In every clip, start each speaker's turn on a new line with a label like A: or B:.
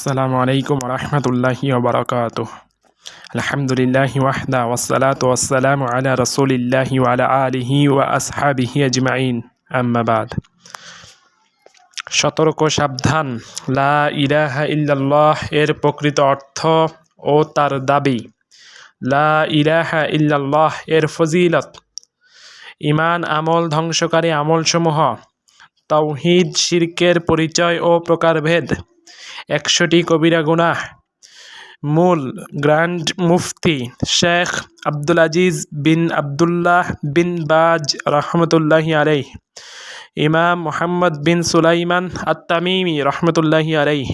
A: আসসালামু আলাইকুম রহমতুল্লাহি ওবরাকাতুহ। আলহামদুলিল্লাহি ওয়াহদা ওয়াসসালাতু ওয়াসসালামু আলা রাসূলিল্লাহি ওয়া আলা আলিহি ওয়া আসহাবিহি আজমাইন, আম্মা বাদ। সতর্ক সাবধান, লা ইলাহা ইল্লাল্লাহ এর প্রকৃত অর্থ ও তার দাবি। লা ইলাহা ইল্লাল্লাহ এর ফজিলত, ঈমান আমল ধ্বংসকারী আমলসমূহ, তাওহীদ শিরকের পরিচয় ও প্রকারভেদ, 100টি কবিরা গুনাহ। মূল গ্র্যান্ড মুফতি শেখ আব্দুল আজিজ বিন আবদুল্লাহ বিন বাজ রহমতুল্লাহি আলাইহ, ইমাম মুহাম্মদ বিন সুলাইমান আত-তামিমি রহমতুল্লাহি আলাইহ,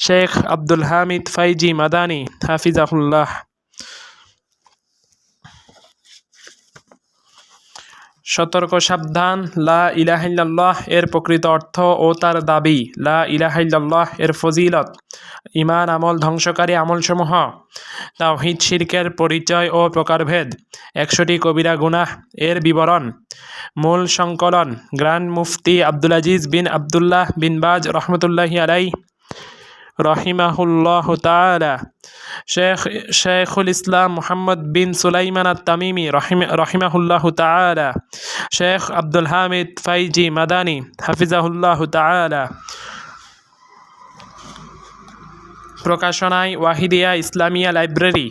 A: শেখ আব্দুল হামিদ ফাইজি মাদানী হাফিজাহুল্লাহ। সতর্ক সাবধান, লা ইলাহা ইল্লাল্লাহ এর প্রকৃত অর্থ ও তার দাবি। লা ইলাহা ইল্লাল্লাহ এর ফজিলত, ঈমান আমল ধ্বংসকারী আমলসমূহ, তাওহীদ শিরকের পরিচয় ও প্রকারভেদ, 100টি কবিরা গুনাহ এর বিবরণ। মূল সংকলন গ্র্যান্ড মুফতি আব্দুল আজিজ বিন আবদুল্লাহ বিন বাজ রহমতুল্লাহি আলাইহ রহিমাহুল্লাহ তাআলা, শেখুল ইসলাম মুহাম্মদ বিন সুলাইমান আত-তামিমি রহিমাহুল্লাহ তাআলা, শেখ আব্দুল হামিদ ফাইজি মাদানী হাফিজাহুল্লাহ তাআলা। প্রকাশনায় ওয়াহিদিয়া ইসলামিয়া লাইব্রেরি,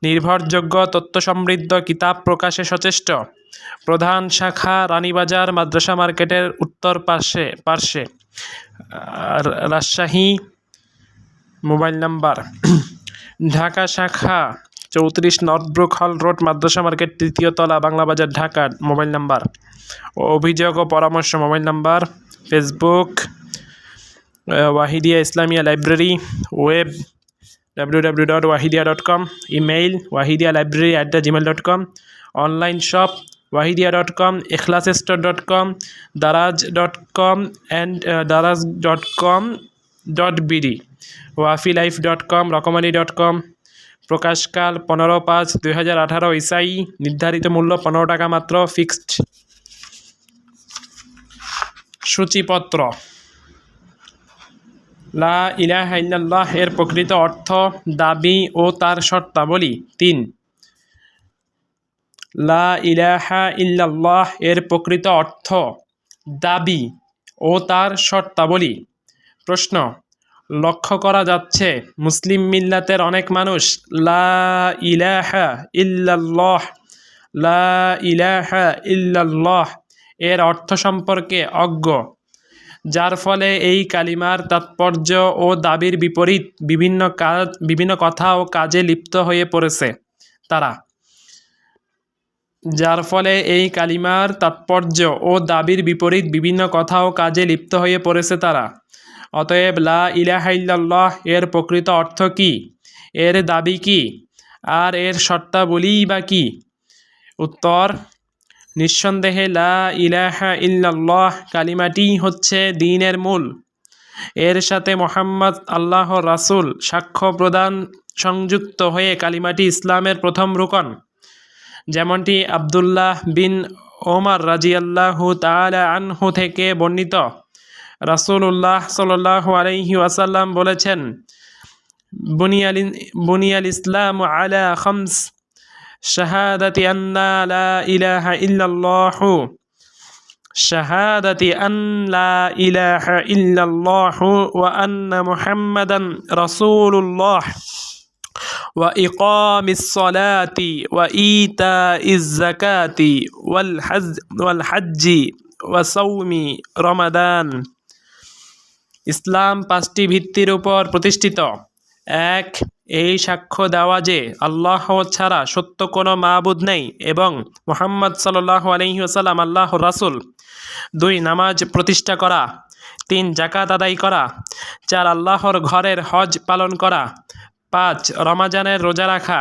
A: নির্ভরযোগ্য তথ্য সমৃদ্ধ কিতাব প্রকাশে সচেষ্ট। প্রধান শাখা রানীবাজার মাদ্রাসা মার্কেটের উত্তর পার্শ্বে, রাজশাহী। মোবাইল নাম্বার, ঢাকা শাখা 34 নর্থব্রুক হল রোড, মাদ্রাসা মার্কেট, 3য় তলা, বাংলা বাজার, ঢাকা। মোবাইল নাম্বার ও অভিযোগ ও পরামর্শ, mobile number. Facebook Wahidia Islamia library, web www.wahidia.com, email wahidialibrary@gmail.com, online shop wahidia.com, ikhlassstore.com, daraz.com and daraz.com.bd, wafilife.com, রকমারি.com। প্রকাশকাল 15/5/2018 ইসাই। নির্ধারিত মূল্য 15 টাকা মাত্র, ফিক্সড। সূচিপত্র। লা ইলাহা ইল্লাল্লাহ এর প্রকৃত অর্থ, দাবি ও তার শর্তাবলী। 3। লা ইলাহা ইল্লাল্লাহ এর প্রকৃত অর্থ, দাবি ও তার শর্তাবলী। প্রশ্ন: লক্ষ্য করা যাচ্ছে মুসলিম মিল্লাতের অনেক মানুষ লা ইলাহা ইল্লাল্লাহ, লা ইলাহা ইল্লাল্লাহ এর অর্থ সম্পর্কে অজ্ঞ, যার ফলে এই কালিমার তাৎপর্য ও দাবির বিপরীত বিভিন্ন কথা ও কাজে লিপ্ত হয়ে পড়েছে তারা। যার ফলে এই কালিমার তাৎপর্য ও দাবির বিপরীত বিভিন্ন কথা ও কাজে লিপ্ত হয়ে পড়েছে তারা। অতএব লা ইলাহা ইল্লাল্লাহ এর প্রকৃত অর্থ কি, এর দাবি কি, আর এর শর্তাবলীই বা কি? উত্তর: নিঃসন্দেহে লা ইলাহা ইল্লাল্লাহ কালিমাটিই হচ্ছে দ্বীনের মূল। এর সাথে মুহাম্মদ আল্লাহর রাসূল সাক্ষ্য প্রদান সংযুক্ত হয়ে কালিমাটি ইসলামের প্রথম রুকন। যেমনটি আব্দুল্লাহ বিন ওমর রাদিয়াল্লাহু তাআলা আনহু থেকে বর্ণিত, রাসূলুল্লাহ সাল্লাল্লাহু আলাইহি ওয়াসাল্লাম বলেছেন, বুনিয়াল ইসলামু আলা খামস, শাহাদাতি আন্না লা ইলাহা ইল্লাল্লাহু, শাহাদাতি আন লা ইলাহা ইল্লাল্লাহু ওয়া আন্না মুহাম্মাদান রাসূলুল্লাহ, ওয়া ইকামিস সালাতি ওয়া ইতাইজ যাকাতি ওয়াল হজ্জি ওয়া সাওমি রমাদান। ইসলাম 5টি ভিত্তির উপর প্রতিষ্ঠিত। 1. এই সাক্ষ্য দেওয়া যে আল্লাহ ছাড়া সত্য কোনো মাবুদ নেই এবং মুহাম্মদ সাল্লাল্লাহু আলাইহি ওয়াসাল্লাম আল্লাহর রাসূল। 2. নামাজ প্রতিষ্ঠা করা। 3. যাকাত আদায় করা। 4. আল্লাহর ঘরের হজ পালন করা। 5. রমজানের রোজা রাখা।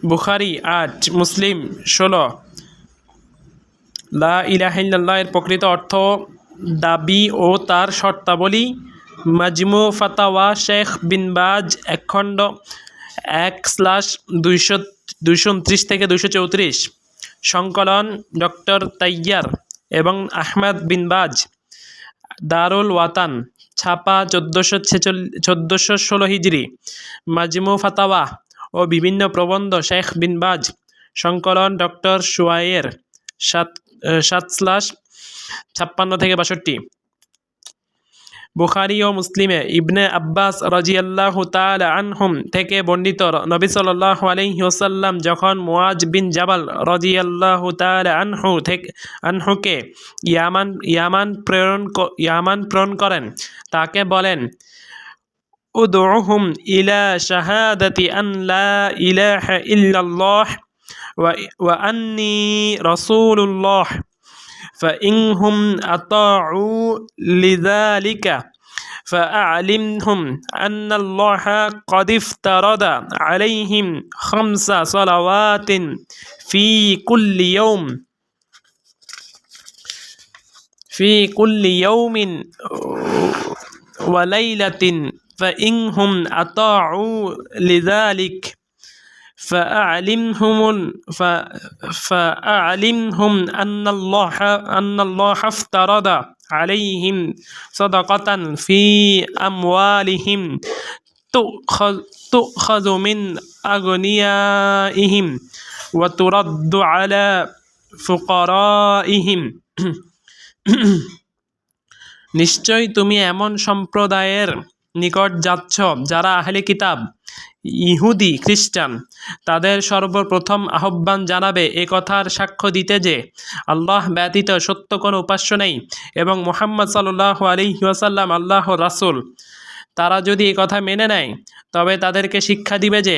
A: বুখারী 8, মুসলিম 16। লা ইলাহা ইল্লাল্লাহ এর প্রকৃত অর্থ, দাবি ও তার শর্তাবলী। মাজমু ফাতাওয়া শেখ বিন বাজ, 1 খণ্ড 1/229 থেকে 234। সংকলন ডক্টর তাইয়ার এবং আহমদ বিন বাজ, দারুল ওয়াতান, ছাপা 1416 হিজরি, মাজমু ফাতাওয়া ও বিভিন্ন প্রবন্ধ শেখ বিন বাজ, সংকলন ডক্টর শুয়ায়ের, 7/56 থেকে 62। বুখারী ও মুসলিমে ইবনে আব্বাস রাদিয়াল্লাহু তাআলা আনহুম থেকে বর্ণিত, নবী সাল্লাল্লাহু আলাইহি ওয়াসাল্লাম যখন মুআজ বিন জাবাল রাদিয়াল্লাহু তাআলা আনহুকে ইয়ামান প্রেরণ করেন, তাকে বলেন, উদউহুম ইলা শাহাদাতি আন লা ইলাহা ইল্লাল্লাহ ওয়া আন্নী রাসূলুল্লাহ فإنهم أطاعوا لذلك فأعلمهم أن الله قد افترض عليهم 5 صلوات في كل يوم وليلة فإنهم أطاعوا لذلك فأعلمهم أن الله افترض عليهم صدقة في أموالهم تؤخذ من أغنيائهم وترد على فقرائهم নিশ্চয় তুমি এমন সম্প্রদায়ের নিকট যাচ্ছ যারা আহলে কিতাব, ইহুদি খ্রিস্টান, তাদের সর্বপ্রথম আহ্বান জানাবে এ কথার সাক্ষ্য দিতে যে আল্লাহ ব্যতীত সত্য কোনো উপাস্য নেই এবং মুহাম্মদ সাল্লাল্লাহু আলাইহি ওয়াসাল্লাম আল্লাহর রাসূল। তারা যদি এই কথা মেনে নেয় তবে তাদেরকে শিক্ষা দিবে যে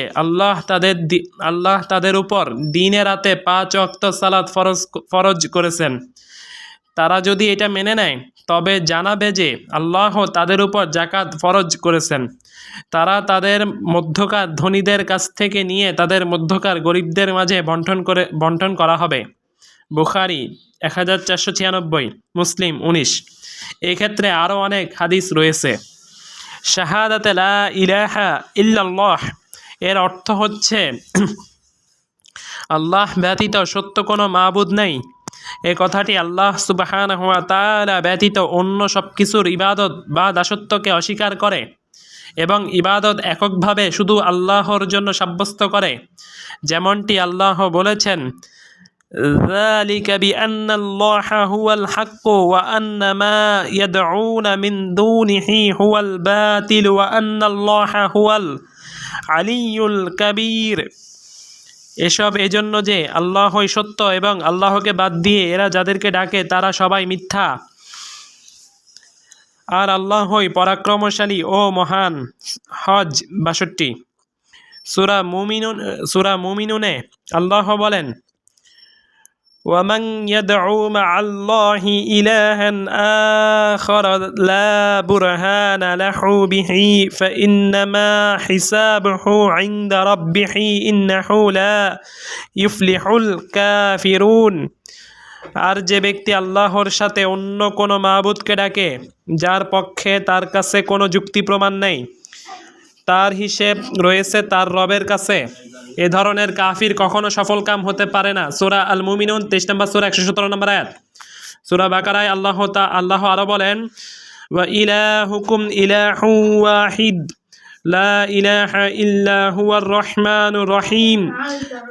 A: আল্লাহ তাদের উপর দিনে রাতে 5 ওয়াক্ত সালাত ফরজ করেছেন। তারা যদি এটা মেনে নেয় তবে জানাবে যে আল্লাহ তাদের উপর যাকাত ফরজ করেছেন। তারা তাদের মধ্যকার ধনীদের কাছ থেকে নিয়ে তাদের মধ্যকার গরিবদের মাঝে বন্টন করা হবে। বুখারী 1496, মুসলিম 19। এক্ষেত্রে আরও অনেক হাদিস রয়েছে। শাহাদাতে লা ইলাহা ইল্লাল্লাহ এর অর্থ হচ্ছে আল্লাহ ব্যতীত সত্য কোনো মাবুদ নেই। এ কথাটি আল্লাহ সুবহানাহু ওয়া তাআলা ব্যতীত অন্য সব কিছুর ইবাদত বা দাসত্বকে অস্বীকার করে এবং ইবাদত এককভাবে শুধু আল্লাহর জন্য সাব্যস্ত করে, যেমনটি আল্লাহ বলেছেন, যালিকা বিআন্নাল্লাহা হুয়াল হাক্ক ওয়া আন্না মা ইয়াদউনা মিন দুনিহি হুয়াল বাতিল ওয়া আন্নাল্লাহা হুয়াল আলিয়্যুল কাবীর। এসব এজন্য যে আল্লাহই সত্য এবং আল্লাহকে বাদ দিয়ে এরা যাদেরকে ডাকে তারা সবাই মিথ্যা, আর আল্লাহই পরাক্রমশালী ও মহান। হজ 62। সূরা মুমিনুনে আল্লাহ বলেন, ومن يدعو مع الله إلها آخر لا برهان له به فإنما حسابه عند ربه إنه لا يفلح الكافرون। আর যে ব্যক্তি আল্লাহর সাথে অন্য কোনো মাবুদকে ডাকে যার পক্ষে তার কাছে কোনো যুক্তি প্রমাণ নেই, তার হিসেব রয়েছে তার রবের কাছে। এ ধরনের কাফির কখনো সফলকাম হতে পারে না। সূরা আল মুমিনুন 23 নম্বর সূরা 117 নম্বর আয়াত। সূরা বাকারায় আল্লাহ আরো বলেন, ওয়া ইলাহুকুম ইলাহু ওয়াহিদ লা ইলাহা ইল্লা হুয়ার রহমানুর রহিম।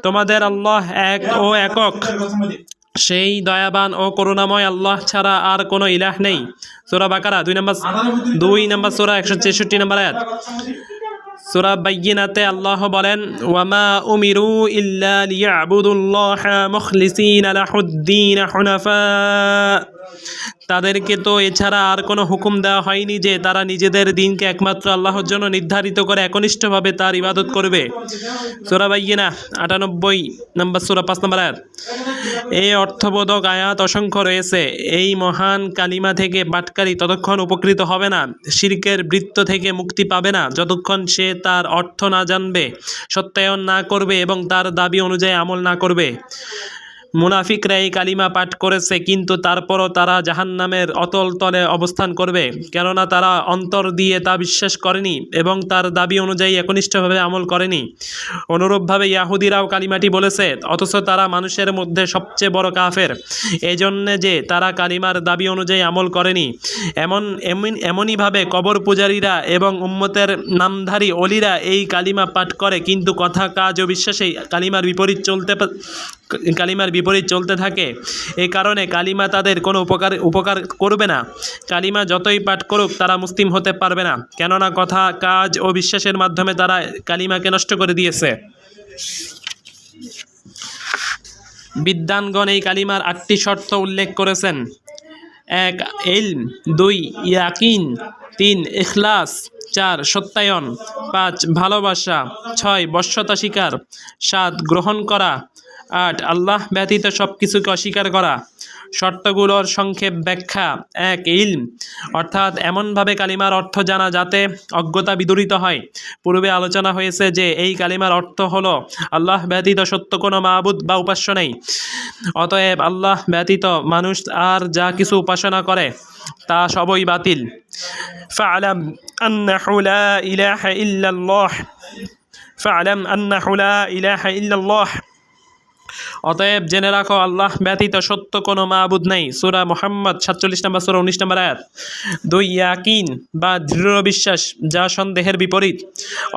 A: তোমাদের আল্লাহ এক ও একক, সেই দয়াবান ও করুণাময় আল্লাহ ছাড়া আর কোনো ইলাহ নেই। সূরা বাকারা 2 নম্বর সূরা 163 নম্বর আয়াত। সূরা বাইয়িনাতে আল্লাহ বলেন, ওয়ামা উমিরু ইল্লা লিয়াবুদুল্লাহা মুখলিসিনা লাহুদ্দীন হুনাফা। তাদেরকে তো এছাড়া আর কোনো হুকুম দেওয়া হয়নি যে তারা নিজেদের দিনকে একমাত্র আল্লাহর জন্য নির্ধারিত করে একনিষ্ঠভাবে তার ইবাদত করবে। সূরা বাইয়িনা 98 নম্বর সূরা 5 নম্বর আয়াত। এই অর্থবোধক আয়াত অসংখ্য রয়েছে। এই মহান কালিমা থেকে পাঠকারী ততক্ষণ উপকৃত হবে না, শিরকের বৃত্ত থেকে মুক্তি পাবে না, যতক্ষণ সে তার অর্থ না জানবে, সত্যায়ন না করবে এবং তার দাবি অনুযায়ী আমল না করবে। মুনাফিকরা এই কালিমা পাঠ করেছে, কিন্তু তারপরও তারা জাহান্নামের অতল তলে অবস্থান করবে, কেননা তারা অন্তর দিয়ে তা বিশ্বাস করেনি এবং তার দাবি অনুযায়ী একনিষ্ঠভাবে আমল করেনি। অনুরূপভাবে ইয়াহুদিরাও কালিমাটি বলেছে, অথচ তারা মানুষের মধ্যে সবচেয়ে বড় কাফের, এই জন্যে যে তারা কালিমার দাবি অনুযায়ী আমল করেনি। এমনইভাবে কবর পূজারীরা এবং উম্মতের নামধারী অলিরা এই কালিমা পাঠ করে, কিন্তু কথা কাজ ও বিশ্বাসে কালিমার বিপরীত চলতে থাকে। এই কারণে কালিমা তাদের কোনো উপকার করবে না। কালিমা যতই পাঠ করুক তারা মুসলিম হতে পারবে না, কেননা কথা কাজ ও বিশ্বাসের মাধ্যমে তারা কালিমাকে নষ্ট করে দিয়েছে। বিদ্বানগণ এই কালিমার 8টি শর্ত উল্লেখ করেছেন। 1 ইলম, 2 ইয়াকিন, 3 ইখলাস, 4 সত্যায়ন, 5 ভালোবাসা, 6 বশ্যতা স্বীকার, 7 গ্রহণ করা, 8 আল্লাহ ব্যতীত সব কিছুকে অস্বীকার করা। শর্তগুলোর সংক্ষেপ ব্যাখ্যা। 1 ইলম, অর্থাৎ এমনভাবে কালিমার অর্থ জানা যাতে অজ্ঞতা বিদূরিত হয়। পূর্বে আলোচনা হয়েছে যে এই কালিমার অর্থ হলো আল্লাহ ব্যতীত সত্য কোনো মাবুদ বা উপাস্য নেই, অতএব আল্লাহ ব্যতীত মানুষ আর যা কিছু উপাসনা করে তা সবই বাতিল। ফা'লাম আন্নাহু লা ইলাহা ইল্লাল্লাহ, ফা'লাম আন্নাহু লা ইলাহা ইল্লাল্লাহ, অতএব জেনে রাখো আল্লাহ ব্যতীত সত্য কোনো মাবুদ নেই। সূরা মুহাম্মদ 47 নম্বর সূরা 19 নম্বর আয়াত। 2 ইয়াকিন বা দৃঢ় বিশ্বাস, যা সন্দেহের বিপরীত।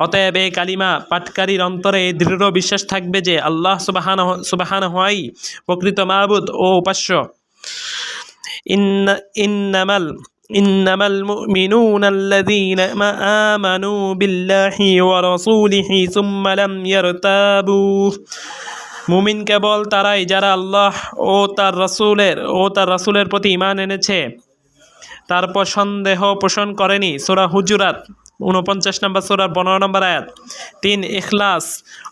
A: অতএব এই কালিমা পাঠকারীর অন্তরে এই দৃঢ় বিশ্বাস থাকবে যে আল্লাহ সুবহানাহুই প্রকৃত মাবুদ ও উপাস্য। ইন্নামাল মুমিনুনা আল্লাযীনা আমানু বিল্লাহি ওয়া রাসূলিহি সুম্মা লাম ইয়ারতাবু, মুমিন কেবল তারাই যারা আল্লাহ ও তার রাসূলের প্রতি ঈমান এনেছে, তারপর সন্দেহ পোষণ করেনি। সূরা হুজুরাত 49 নম্বর সূরার 15 নম্বর আয়াত। 3 ইখলাস,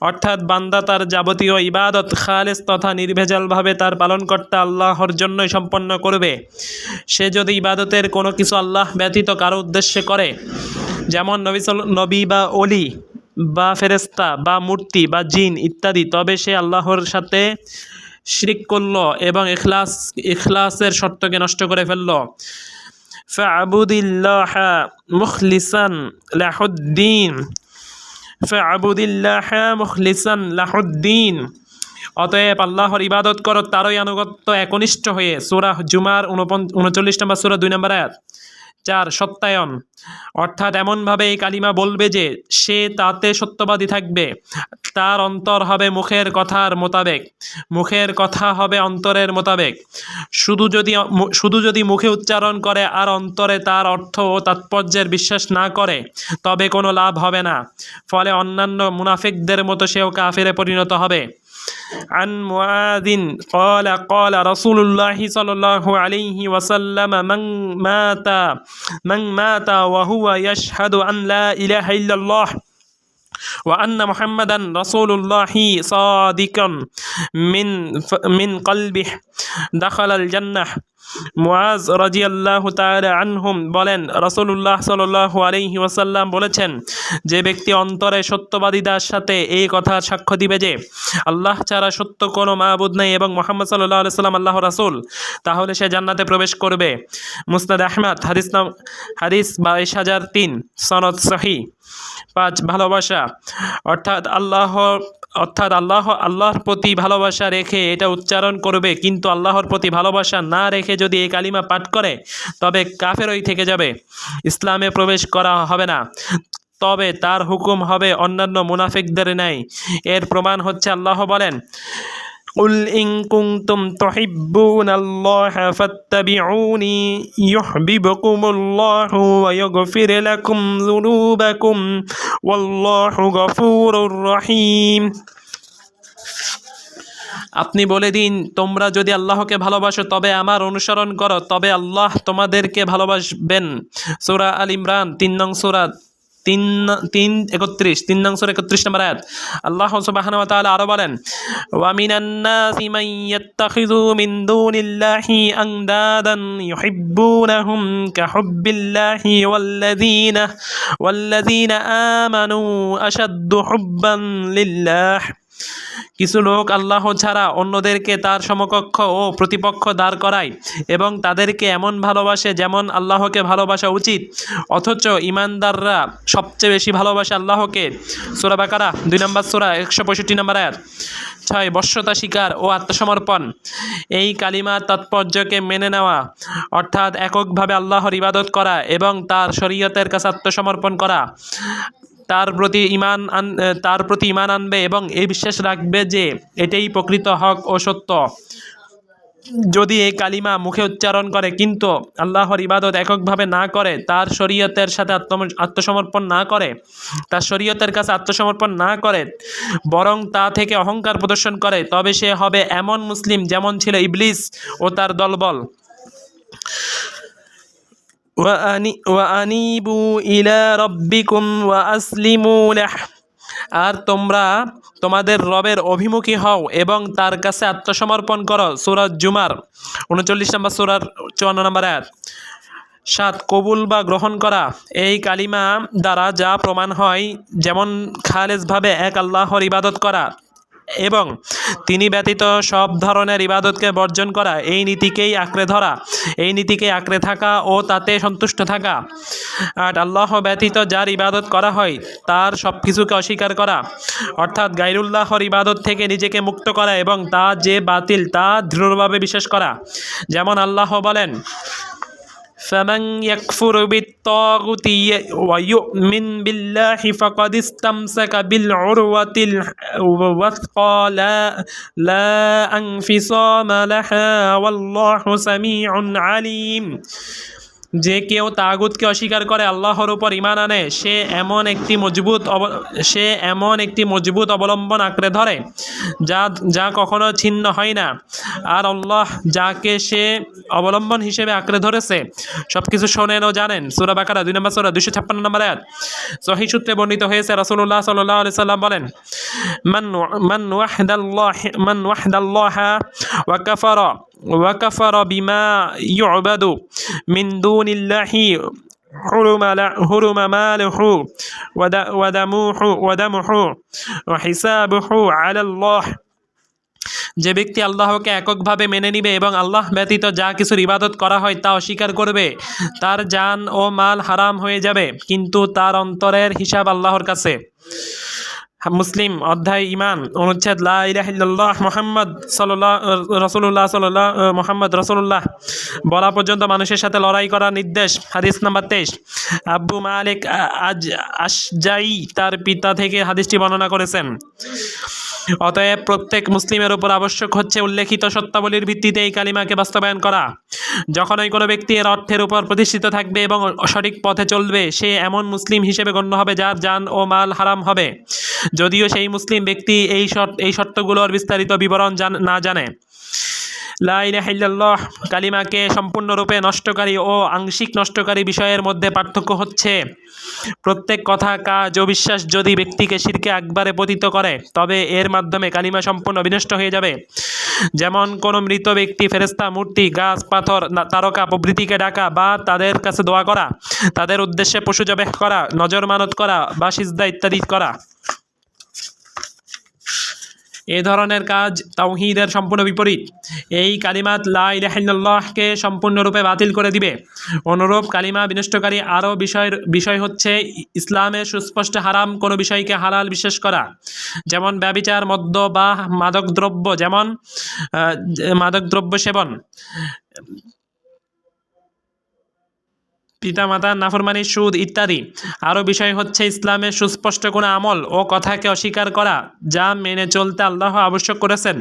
A: অর্থাৎ বান্দা তার যাবতীয় ইবাদত খালেস তথা নির্ভেজালভাবে তার পালনকর্তা আল্লাহর জন্যই সম্পন্ন করবে। সে যদি ইবাদতের কোনো কিছু আল্লাহ ব্যতীত কারো উদ্দেশ্যে করে, যেমন নবী বা অলি বা ফেরেশতা বা মূর্তি বা জিন ইত্যাদি, তবে সে আল্লাহর সাথে শিরক করল এবং ইখলাসের শর্তকে নষ্ট করে ফেলল। ফা'বুদিল্লাহা মুখলিসান লাহুদ্দিন, অতএব আল্লাহর ইবাদত করো তারই আনুগত্য একনিষ্ঠ হয়ে। সূরা জুমার 39 নম্বর সূরা 2 নম্বর আয়াত। 4 সত্যায়ন, অর্থাৎ এমনভাবে এই কালিমা বলবে যে সে তাতে সত্যবাদী থাকবে। তার অন্তর হবে মুখের কথার মোতাবেক, মুখের কথা হবে অন্তরের মোতাবেক। শুধু যদি মুখে উচ্চারণ করে আর অন্তরে তার অর্থ ও তাৎপর্যের বিশ্বাস না করে, তবে কোনো লাভ হবে না। ফলে অন্যান্য মুনাফিকদের মতো সেও কাফেরে পরিণত হবে। عن معاذ قال رسول الله صلى الله عليه وسلم من مات وهو يشهد أن لا إله إلا الله وأن محمدا رسول الله صادقا من قلبه دخل الجنة। মুআজ রাদিয়াল্লাহু তাআলা আনহুম বলেন, রাসূলুল্লাহ সাল্লাল্লাহু আলাইহি ওয়াসাল্লাম বলেছেন, যে ব্যক্তি অন্তরে সত্যবাদিতার সাথে এই কথা সাক্ষ্য দিবে যে আল্লাহ ছাড়া সত্য কোনো মাবুদ নেই এবং মুহাম্মদ সাল্লাল্লাহু আলাইহি ওয়াসাল্লাম আল্লাহর রাসূল, তাহলে সে জান্নাতে প্রবেশ করবে। মুসনাদ আহমদ হাদিস 22003, সনদ সহিহ। 5 ভালোবাসা, অর্থাৎ আল্লাহর প্রতি ভালোবাসা রেখে এটা উচ্চারণ করবে, কিন্তু আল্লাহর প্রতি ভালোবাসা না রেখে যদি এই কালিমা পাঠ করে তবে কাফেরই থেকে যাবে, ইসলামে প্রবেশ করা হবে না, তবে তার হুকুম হবে অন্যান্য মুনাফিকদের ন্যায়। এর প্রমাণ হচ্ছে আল্লাহ বলেন, قل إن كنتم تحبون الله فاتبعوني يحببكم الله ويغفر لكم ذنوبكم والله غفور رحيم। আপনি বলে দিন, তোমরা যদি আল্লাহকে ভালোবাসো তবে আমার অনুসরণ করো, তবে আল্লাহ তোমাদেরকে ভালোবাসবেন। সূরা আল ইমরান 3 নং সূরা 3 নং সূরা 31 নম্বর আয়াত। আল্লাহ সুবহানাহু ওয়া তাআলা আরো বলেন, ওয়া মিনান নাসি মান ইয়াত্তাখিযু মিন দুনিল্লাহি আনদাদান ইউহিব্বুনাহুম কাহুব্বিল্লাহি ওয়াল্লাযীনা আমানু আশাদ্দু হুব্বান লিল্লাহ। কিছু লোক আল্লাহ ছাড়া অন্যদেরকে তার সমকক্ষ ও প্রতিপক্ষ দাঁড় করায় এবং তাদেরকে এমন ভালোবাসে যেমন আল্লাহকে ভালোবাসা উচিত, অথচ ইমানদাররা সবচেয়ে বেশি ভালোবাসে আল্লাহকে। সূরা বাকারা 2 নম্বর সূরা 165 নম্বর আয়াত। 6 বশ্যতা স্বীকার ও আত্মসমর্পণ। এই কালিমার তাৎপর্যকে মেনে নেওয়া অর্থাৎ এককভাবে আল্লাহর ইবাদত করা এবং তার শরীয়তের কাছে আত্মসমর্পণ করা। তার প্রতি ঈমান আনবে এবং এই বিশ্বাস রাখবে যে এটাই প্রকৃত হক ও সত্য। যদি এই কালিমা মুখে উচ্চারণ করে কিন্তু আল্লাহর ইবাদত এককভাবে না করে, তার শরীয়তের সাথে আত্মসমর্পণ না করে, তার শরীয়তের কাছে আত্মসমর্পণ না করে, বরং তা থেকে অহংকার প্রদর্শন করে, তবে সে হবে এমন মুসলিম যেমন ছিল ইবলিস ও তার দলবল। ওয়ানিবু ইলা রাব্বিকুম ওয়া আসলিমু লাহ। আর তোমরা তোমাদের রবের অভিমুখী হও এবং তার কাছে আত্মসমর্পণ করো। সূরা জুমার 39 নম্বর সূরার 54 নম্বর আয়াত। 7 কবুল বা গ্রহণ করা। এই কালিমা দ্বারা যা প্রমাণ হয়, যেমন খালেসভাবে এক আল্লাহর ইবাদত করা এবং তিনি ব্যতীত সব ধরনের ইবাদতকে বর্জন করা, এই নীতিকেই আঁকড়ে ধরা, এই নীতিকে আঁকড়ে থাকা ও তাতে সন্তুষ্ট থাকা। আর আল্লাহ ব্যতীত যার ইবাদত করা হয় তার সব কিছুকে অস্বীকার করা, অর্থাৎ গায়রুল্লাহর ইবাদত থেকে নিজেকে মুক্ত করা এবং তা যে বাতিল তা দৃঢ়ভাবে বিশ্বাস করা। যেমন আল্লাহ বলেন, فمن يكفر بالطاغوت ويؤمن بالله فقد استمسك بالعروة الوثقى لا انفصام لها والله سميع عليم। যে কেউ তাগুতকে অস্বীকার করে আল্লাহর উপর ঈমান আনে, সে এমন একটি মজবুত অবলম্বন আঁকড়ে ধরে যা কখনো ছিন্ন হয় না। আর আল্লাহ যাকে সে অবলম্বন হিসেবে আঁকড়ে ধরেছে সব কিছু শোনেন ও জানেন। সূরা বাকারা 2 নম্বর সূরা 256 নম্বর আয়াত। সহিহ সূত্রে বর্ণিত হয়েছে, রাসূলুল্লাহ সাল্লাল্লাহু আলাইহি সাল্লাম বলেন, মান ওয়াহদাল্লাহ ওয়া কাফারা বিমা ইউবাদু মিন দুনিল্লাহি হুরুমা মালুহু ওয়া দামুহু ওয়া হিসাবুহু আলাল্লাহ। যে ব্যক্তি আল্লাহকে এককভাবে মেনে নিবে এবং আল্লাহ ব্যতীত যা কিছুর ইবাদত করা হয় তা অস্বীকার করবে, তার জান ও মাল হারাম হয়ে যাবে, কিন্তু তার অন্তরের হিসাব আল্লাহর কাছে। মুসলিম অধ্যায় ঈমান অনুচ্ছেদ লা ইলাহা ইল্লাল্লাহ মুহাম্মদ রাসূলুল্লাহ বলা পর্যন্ত মানুষের সাথে লড়াই করার নির্দেশ। হাদিস নাম্বার 23। আবু মালিক আশজাই তার পিতা থেকে হাদিসটি বর্ণনা করেছেন। অতএব প্রত্যেক মুসলিমের উপর আবশ্যক হচ্ছে উল্লেখিত সত্যাবলীর ভিত্তিতে এই কালিমাকে বাস্তবায়ন করা। যখনই কোনো ব্যক্তি এর অর্থের উপর প্রতিষ্ঠিত থাকবে এবং সঠিক পথে চলবে, সে এমন মুসলিম হিসেবে গণ্য হবে যার জান ও মাল হারাম হবে, যদিও সেই মুসলিম ব্যক্তি এই শর্তগুলোর বিস্তারিত বিবরণ না জানে। লা ইলাহা ইল্লাল্লাহ কালিমাকে সম্পূর্ণরূপে নষ্টকারী ও আংশিক নষ্টকারী বিষয়ের মধ্যে পার্থক্য হচ্ছে, প্রত্যেক কথা, কাজ ও বিশ্বাস যদি ব্যক্তিকে শিরকে আকবারে পতিত করে, তবে এর মাধ্যমে কালিমা সম্পূর্ণ বিনষ্ট হয়ে যাবে। যেমন কোনো মৃত ব্যক্তি, ফেরেশতা, মূর্তি, গাছ, পাথর, তারকা প্রভৃতিকে ডাকা বা তাদের কাছে দোয়া করা, তাদের উদ্দেশ্যে পশু জবেহ করা, নজর মানত করা বা সিজদা ইত্যাদি করা। এ ধরনের কাজ তাওহীদের সম্পূর্ণ বিপরীত। এই কালিমাত লা ইলাহা ইল্লাল্লাহকে সম্পূর্ণরূপে বাতিল করে দিবে। অনুরূপ কালিমা বিনষ্টকারী আরও বিষয় হচ্ছে ইসলামের সুস্পষ্ট হারাম কোনো বিষয়কে হালাল বিশ্বাস করা, যেমন ব্যভিচার, মদ্য বা মাদকদ্রব্য সেবন, পিতামাতার নাফরমানি, সুদ ইত্যাদি। আরও বিষয় হচ্ছে ইসলামের সুস্পষ্ট কোনো আমল ও কথাকে অস্বীকার করা যা মেনে চলতে আল্লাহ আবশ্যক করেছেন,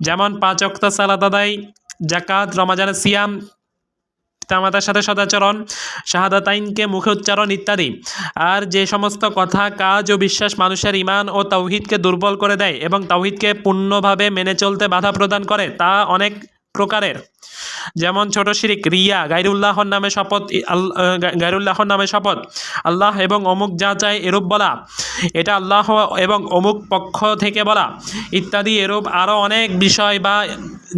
A: যেমন 5 ওয়াক্ত সালাত আদায়, যাকাত, রমজানের সিয়াম, পিতামাতার সাথে সদাচরণ, শাহাদাতাইনকে মুখে উচ্চারণ ইত্যাদি। আর যে সমস্ত কথা, কাজ ও বিশ্বাস মানুষের ঈমান ও তাওহীদকে দুর্বল করে দেয় এবং তাওহীদকে পূর্ণভাবে মেনে চলতে বাধা প্রদান করে, তা অনেক প্রকারের। যেমন ছোট শিরিক, রিয়া, গায়রুল্লাহর নামে শপথ, আল্লাহ এবং অমুক যা চায় এরূপ বলা, এটা আল্লাহ এবং অমুক পক্ষ থেকে বলা ইত্যাদি। এরূপ আরও অনেক বিষয়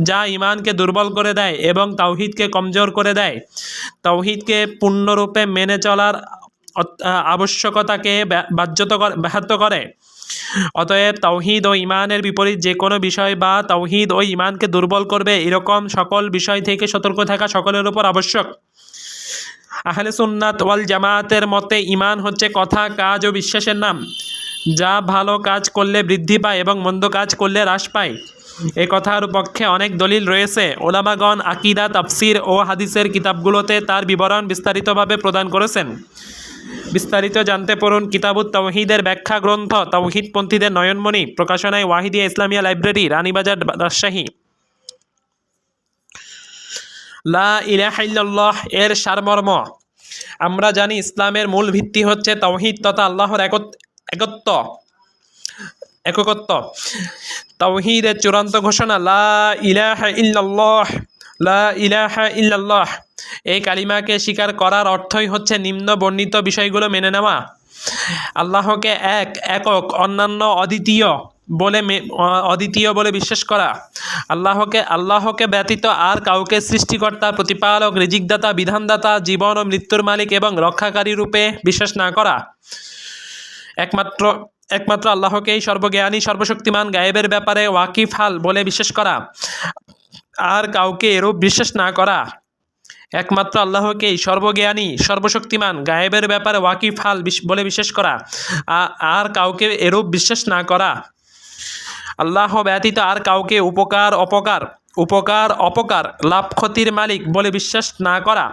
A: যা ঈমানকে দুর্বল করে দেয় এবং তাওহীদকে কমজোর করে দেয়। তাওহীদকে পূর্ণরূপে মেনে চলার আবশ্যকতাকে ব্যাহত করে। অতএব তাওহীদ ও ঈমানের বিপরীত যে কোনো বিষয় বা তাওহীদ ও ঈমানকে দুর্বল করবে এরকম সকল বিষয় থেকে সতর্ক থাকা সকলের উপর আবশ্যক। আহলে সুন্নাত ওয়াল জামাতের মতে ঈমান হচ্ছে কথা, কাজ ও বিশ্বাসের নাম, যা ভালো কাজ করলে বৃদ্ধি পায় এবং মন্দ কাজ করলে হ্রাস পায়। এ কথার পক্ষে অনেক দলিল রয়েছে। ওলামাগণ আকীদা, তাফসীর ও হাদিসের কিতাবগুলোতে তার বিবরণ বিস্তারিতভাবে প্রদান করেছেন। বিস্তারিত জানতে পড়ুন কিতাবুত তাওহীদের ব্যাখ্যা গ্রন্থ তাওহীদপন্থীদের নয়নমণি, প্রকাশনায় ওয়াহিদিয়া ইসলামিয়া লাইব্রেরি, রানীবাজার, রাজশাহী। লা ইলাহা ইল্লাল্লাহ এর সারমর্ম আমরা জানি। ইসলামের মূল ভিত্তি হচ্ছে তাওহীদ তথা আল্লাহর একত্ব। তাওহীদের চূড়ান্ত ঘোষণা লা ইলাহা ইল্লাল্লাহ, লা ইলাহা ইল্লাল্লাহ। এই কালিমাকে স্বীকার করার অর্থই হচ্ছে নিম্ন বর্ণিত বিষয়গুলো মেনে নেওয়া। আল্লাহকে একক, অন্যান্য অদ্বিতীয় বলে বিশ্বাস করা। আল্লাহকে ব্যতীত আর কাউকে সৃষ্টিকর্তা, প্রতিপালক, রিজিকদাতা, বিধানদাতা, জীবন ও মৃত্যুর মালিক এবং রক্ষাকারী রূপে বিশ্বাস না করা। একমাত্র আল্লাহকেই সর্বজ্ঞানী, সর্বশক্তিমান, গায়েবের ব্যাপারে ওয়াকিফ হাল বলে বিশ্বাস করা। আর কাউকে এরূপ বিশ্বাস না করা। একমাত্র আল্লাহকেই সর্বজ্ঞানী, সর্বশক্তিমান, গায়েবের ব্যাপারে ওয়াকিফ হাল বলে বিশ্বাস করা। আর কাউকে এরূপ বিশ্বাস না করা। আল্লাহ ব্যতীত আর কাউকে উপকার অপকার, লাভ ক্ষতির মালিক বলে বিশ্বাস না করা।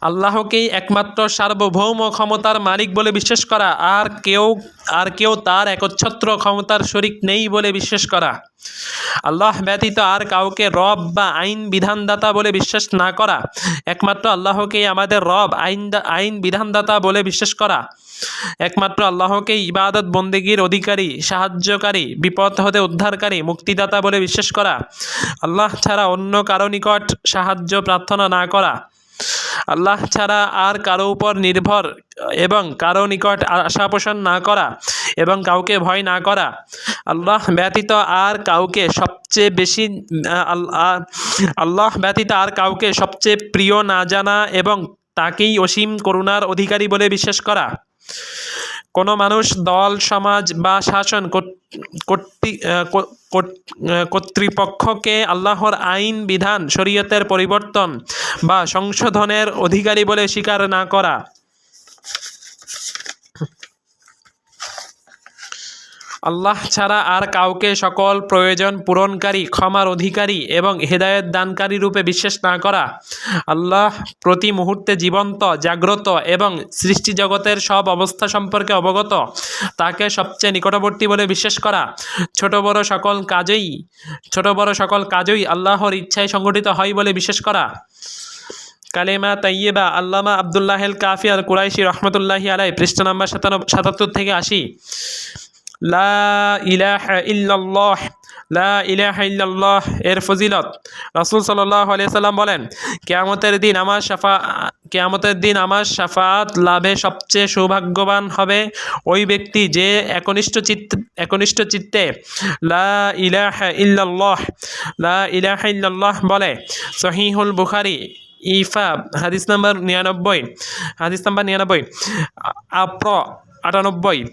A: আল্লাহকেই একমাত্র সার্বভৌম ক্ষমতার মালিক বলে বিশ্বাস করা। আর কেউ তার একচ্ছত্র ক্ষমতার শরীক নেই বলে বিশ্বাস করা। আল্লাহ ব্যতীত আর কাউকে রব বা আইন বিধানদাতা বলে বিশ্বাস না করা। একমাত্র আল্লাহকেই আমাদের রব, আইন বিধানদাতা বলে বিশ্বাস করা। একমাত্র আল্লাহকেই ইবাদত বন্দেগীর অধিকারী, সাহায্যকারী, বিপদ হতে উদ্ধারকারী, মুক্তিদাতা বলে বিশ্বাস করা। আল্লাহ ছাড়া অন্য কারো নিকট সাহায্য প্রার্থনা না করা। আল্লাহ ছাড়া আর কারো উপর নির্ভর এবং কারো নিকট আশা পোষণ না করা এবং কাউকে ভয় না করা। আল্লাহ ব্যতীত আর কাউকে সবচেয়ে প্রিয় না জানা এবং তাকেই অসীম করুণার অধিকারী বলে বিশ্বাস করা। কোনো মানুষ, দল, সমাজ বা শাসন কর্তৃপক্ষকে আল্লাহর আইন বিধান, শরীয়তের পরিবর্তন বা সংশোধনের অধিকারী বলে স্বীকার না করা। আল্লাহ ছাড়া আর কাউকে সকল প্রয়োজন পূরণকারী, ক্ষমার অধিকারী এবং হেদায়েত দানকারী রূপে বিশ্বাস না করা। আল্লাহ প্রতি মুহূর্তে জীবন্ত, জাগ্রত এবং সৃষ্টি জগতের সব অবস্থা সম্পর্কে অবগত। তাকে সবচেয়ে নিকটবর্তী বলে বিশ্বাস করা। ছোট বড় সকল কাজই আল্লাহর ইচ্ছায় সংগঠিত হয় বলে বিশ্বাস করা। কালেমা তাইয়্যিবা আল্লামা আব্দুল্লাহ আল কাফি আল কুরাইশি রহমতুল্লাহি আলাইহি, পৃষ্ঠা নাম্বার 77 থেকে 80। লা ইলাহা ইল্লাল্লাহ, লা ইলাহা ইল্লাল্লাহ এর ফজিলত রাসূল সাল্লাল্লাহু আলাইহি সাল্লাম বলেন, কিয়ামতের দিন আমার শাফাআত লাভে সবচেয়ে সৌভাগ্যবান হবে ওই ব্যক্তি যে একনিষ্ঠ চিত্তে লা ইলাহা ইল্লাল্লাহ বলে। সহিহুল বুখারী ইফা হাদিস নাম্বার 99 আপর 98।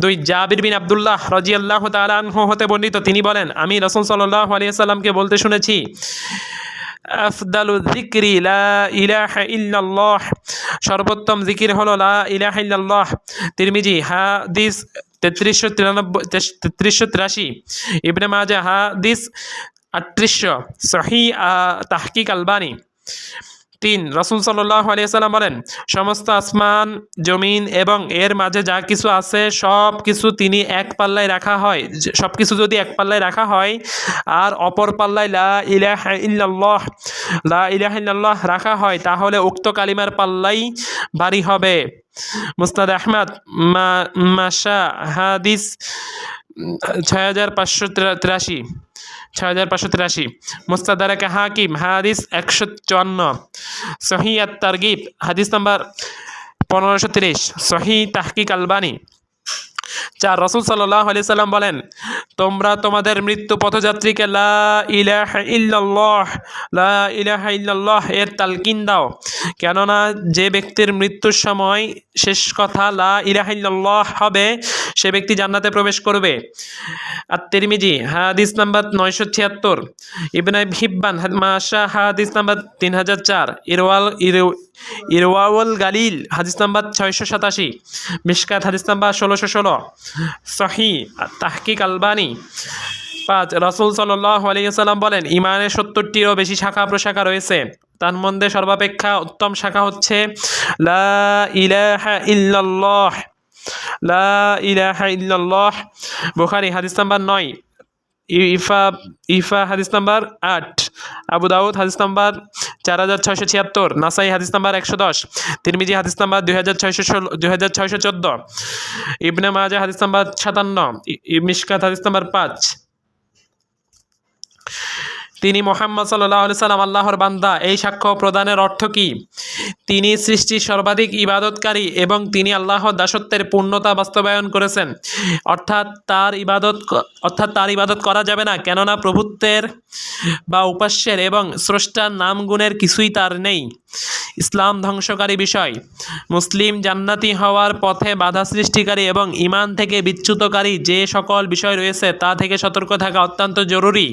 A: 2 জাবির বিন আব্দুল্লাহ রাদিয়াল্লাহু তাআলা আনহু হতে বর্ণিত, তিনি বলেন, আমি রাসূল সাল্লাল্লাহু আলাইহি সাল্লামকে বলতে শুনেছি, আফদালু যিকরি লা ইলাহা ইল্লাল্লাহ, সর্বোত্তম জিকির হলো লা ইলাহা ইল্লাল্লাহ। তিরমিজি হাদিস 3383। ইবনে মাজাহ হাদিস 3800। সহিহ তাহকিক আলবানী। 3 রাসূল সাল্লাল্লাহু আলাইহি সাল্লাম বলেন, সমস্ত আসমান, জমিন এবং এর মাঝে যা কিছু আছে সব কিছু যদি এক পাল্লায় রাখা হয় আর অপর পাল্লায় লা ইলাহা ইল্লাল্লাহ রাখা হয়, তাহলে উক্ত কালিমার পাল্লাই ভারী হবে। মুসনাদ আহমদ মাশা হাদিস 6583। মুস্তাদরাকে হাকিম হাদিস 154। সহিহ আত-তারগিব হাদিস নাম্বার 1530। সহিহ তাহকিক আলবানী। 4 রাসূল সাল্লাল্লাহু আলাইহি সাল্লাম বলেন, তোমরা তোমাদের মৃত্যু পথযাত্রীকে লা ইলাহা ইল্লাল্লাহ লা ইলাহা ইল্লাল্লাহ এর তালকিন দাও, কেননা যে ব্যক্তির মৃত্যুর সময় শেষ কথা লা ইলাহা ইল্লাল্লাহ হবে সে ব্যক্তি জান্নাতে প্রবেশ করবে। আত-তিরমিজি হাদিস নাম্বার 976, ইবনে হিব্বান মাশা হাদিস নাম্বার 3004, ইরওয়াউল গালিল হাদিস নাম্বার 687, মিশকাত হাদিস নাম্বার 1616, সহিহ তাহকিক আলবানী। 5 রাসূল সাল্লাল্লাহু আলাইহি ওয়াসাল্লাম বলেন, ঈমানের 70টিরও বেশি শাখা প্রশাখা রয়েছে, তার মধ্যে সর্বাপেক্ষা উত্তম শাখা হচ্ছে লা ইলাহা ইল্লাল্লাহ লা ইলাহা ইল্লাল্লাহ। বুখারী হাদিস নাম্বার 9, ইফা হাদিস নাম্বার 8, আবু দাউদ হাদিস নাম্বার 4676, নাসাই হাদিস নাম্বার 110, তিরমিজি হাদিস নাম্বার 2614, ইবনে মাজাহ হাদিস নাম্বার 57, মিশকাত হাদিস নাম্বার 5। তিনি মুহাম্মদ সাল্লাল্লাহু আলাইহি সাল্লাম আল্লাহর বান্দা, এই সাক্ষ্য প্রদানের অর্থ কি? তিনি সৃষ্টির সর্বাধিক ইবাদতকারী এবং তিনি আল্লাহর দাসত্বের পূর্ণতা বাস্তবায়ন করেছেন, অর্থাৎ তার ইবাদত করা যাবে না, কেননা প্রভুত্বের বা উপাস্যের এবং স্রষ্টার নাম গুণের কিছুই তার নেই। ইসলাম ধ্বংসকারী বিষয়। মুসলিম জান্নাতি হওয়ার পথে বাধা সৃষ্টিকারী এবং ঈমান থেকে বিচ্যুতকারী যে সকল বিষয় রয়েছে তা থেকে সতর্ক থাকা অত্যন্ত জরুরি।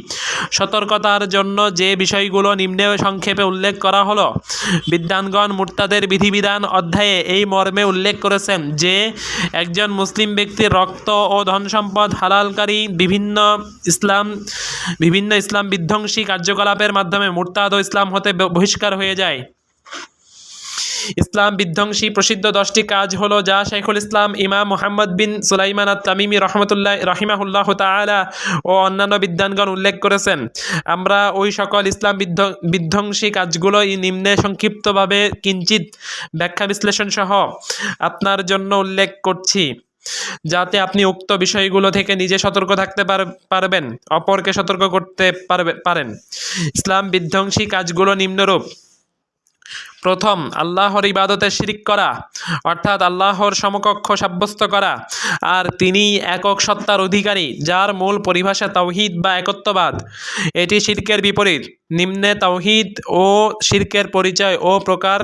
A: সতর্কতার জন্য যে বিষয়গুলো নিম্নে সংক্ষেপে উল্লেখ করা হলো, বিদ্বানগণ মুরতাদের বিধিবিধান অধ্যায়ে এই মর্মে উল্লেখ করেছেন যে একজন মুসলিম ব্যক্তির রক্ত ও ধন সম্পদ হালালকারী বিভিন্ন ইসলাম বিধ্বংসী কার্যকলাপের মাধ্যমে মুরতাদ ও ইসলাম হতে বহিষ্কার হয়ে যায়। ইসলাম বিধ্বংসী প্রসিদ্ধ 10টি কাজ হলো যা শাইখুল ইসলাম ইমাম মুহাম্মদ বিন সুলাইমান আত-তামিমি রাহিমাহুল্লাহ তাআলা ও অন্যান্য বিদ্বানগণ উল্লেখ করেছেন। আমরা ওই সকল ইসলাম বিধ্বংসী কাজগুলো নিম্নে সংক্ষিপ্তভাবে কিঞ্চিত ব্যাখ্যা বিশ্লেষণ সহ আপনার জন্য উল্লেখ করছি, যাতে আপনি উক্ত বিষয়গুলো থেকে নিজে সতর্ক থাকতে পারবেন, অপরকে সতর্ক করতে পারেন। ইসলাম বিধ্বংসী কাজগুলো নিম্নরূপ। প্রথম, আল্লাহর ইবাদতে শিরিক করা, অর্থাৎ আল্লাহর সমকক্ষ সাব্যস্ত করা, আর তিনি একক সত্তার অধিকারী, যার মূল পরিভাষা তাওহীদ বা একত্ববাদ। এটি শিরকের বিপরীত। নিম্নে তাওহীদ ও শিরকের পরিচয় ও প্রকার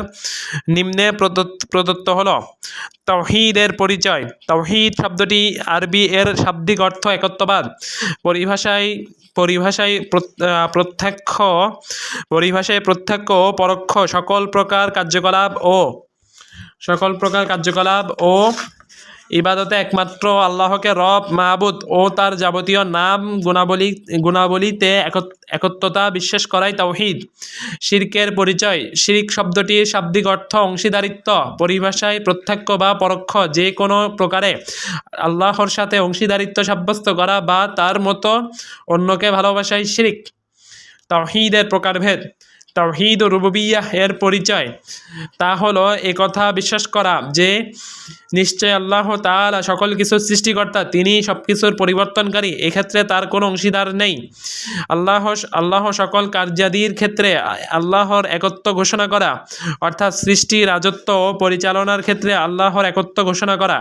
A: নিম্নে প্রদত্ত হলো। তাওহীদের পরিচয়। তাওহীদ শব্দটি আরবি, এর শাব্দিক অর্থ একত্ববাদ। পরিভাষায় প্রত্যক্ষ ও পরোক্ষ সকল প্রকার কার্যকলাপ ও ইবাদতে একমাত্র আল্লাহকে রব, মাবুদ ও তার যাবতীয় নাম গুণাবলীতে একত্বতা বিশ্বাস করাই তাওহীদ। শিরকের পরিচয়। শিরক শব্দটির শাব্দিক অর্থ অংশীদারিত্ব। পরিভাষায় প্রত্যক্ষ বা পরোক্ষ যে কোনো প্রকারে আল্লাহর সাথে অংশীদারিত্ব সাব্যস্ত করা বা তার মতো অন্যকে ভালোবাসাই শিরক। তাওহীদের প্রকারভেদ। তাওহীদ ও রুবুবিয়্যাহ এর পরিচয়। তা হলো একথা বিশ্বাস করা যে নিশ্চয় আল্লাহ তাআলা সকল কিছুর সৃষ্টিকর্তা, তিনি সব কিছুর পরিবর্তনকারী, এক্ষেত্রে তার কোনো অংশীদার নেই। আল্লাহ সকল কার্যাদির ক্ষেত্রে আল্লাহর একত্ব ঘোষণা করা, অর্থাৎ সৃষ্টি, রাজত্ব ও পরিচালনার ক্ষেত্রে আল্লাহর একত্ব ঘোষণা করা।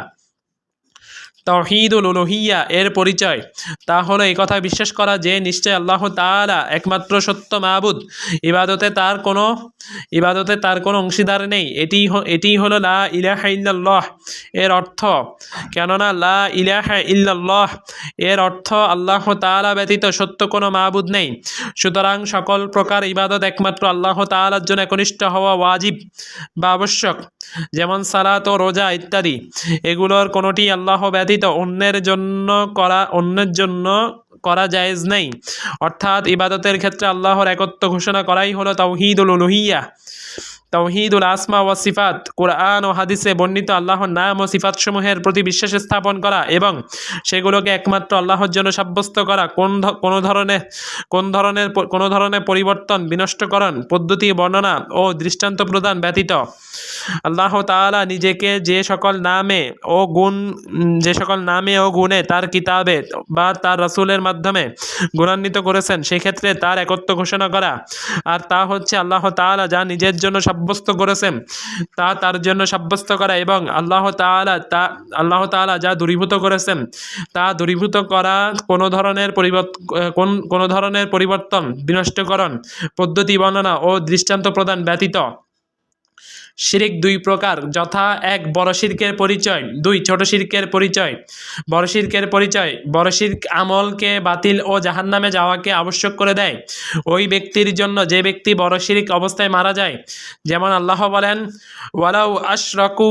A: তাওহীদুল উলুহিয়্যা এর পরিচয়। তা হলো এই কথা বিশ্বাস করা যে নিশ্চয় আল্লাহ তাআলা একমাত্র সত্য মাবুদ, ইবাদতে তার কোনো অংশীদার নেই। এটি হলো লা ইলাহা ইল্লাল্লাহ এর অর্থ। কেননা লা ইলাহা ইল্লাল্লাহ এর অর্থ আল্লাহ তাআলা ব্যতীত সত্য কোনো মাবুদ নেই। সুতরাং সকল প্রকার ইবাদত একমাত্র আল্লাহ তাআলার জন্য একনিষ্ঠ হওয়া ওয়াজিব বা আবশ্যক, যেমন সালাত ও রোজা ইত্যাদি। এগুলোর কোনোটি আল্লাহ ব্যতীত অন্যের জন্য করা জায়েজ নেই। অর্থাৎ ইবাদতের ক্ষেত্রে আল্লাহর একত্ব ঘোষণা করাই হলো তাওহীদুল উলুহিয়্যা। তাওহীদুল আসমা ওয়া সিফাত। কুরআন ও হাদিসে বর্ণিত আল্লাহর নাম ও সিফাতসমূহের প্রতি বিশ্বাস স্থাপন করা এবং সেগুলোকে একমাত্র আল্লাহর জন্য সাব্যস্ত করা, কোন ধরনের পরিবর্তন, বিনষ্টকরণ, পদ্ধতি বর্ণনা ও দৃষ্টান্ত প্রদান ব্যতীত আল্লাহ তাআলা নিজেকে যে সকল নামে ও গুণে তার কিতাবে বা তার রাসূলের মাধ্যমে গুণান্বিত করেছেন, সেক্ষেত্রে তার একত্ব ঘোষণা করা। আর তা হচ্ছে আল্লাহ তাআলা যা নিজের জন্য সাব্যস্ত সাব্যস্ত করেছেন তা তার জন্য সাব্যস্ত করা, এবং আল্লাহ তাআলা যা দূরীভূত করেছেন তা দূরীভূত করা কোনো ধরনের পরিবর্তন, বিনষ্টকরণ, পদ্ধতি বর্ণনা ও দৃষ্টান্ত প্রদান ব্যতীত। শিরিক দুই প্রকার, যথা: এক, বড় শিরকের পরিচয়; দুই, ছোট শিরকের পরিচয়। বড় শিরকের পরিচয়: বড় শিরক আমলকে বাতিল ও জাহান্নামে যাওয়াকে আবশ্যক করে দেয় ওই ব্যক্তির জন্য যে ব্যক্তি বড় শিরক অবস্থায় মারা যায়। যেমন আল্লাহ বলেন, ওয়ালাউ আশরাকু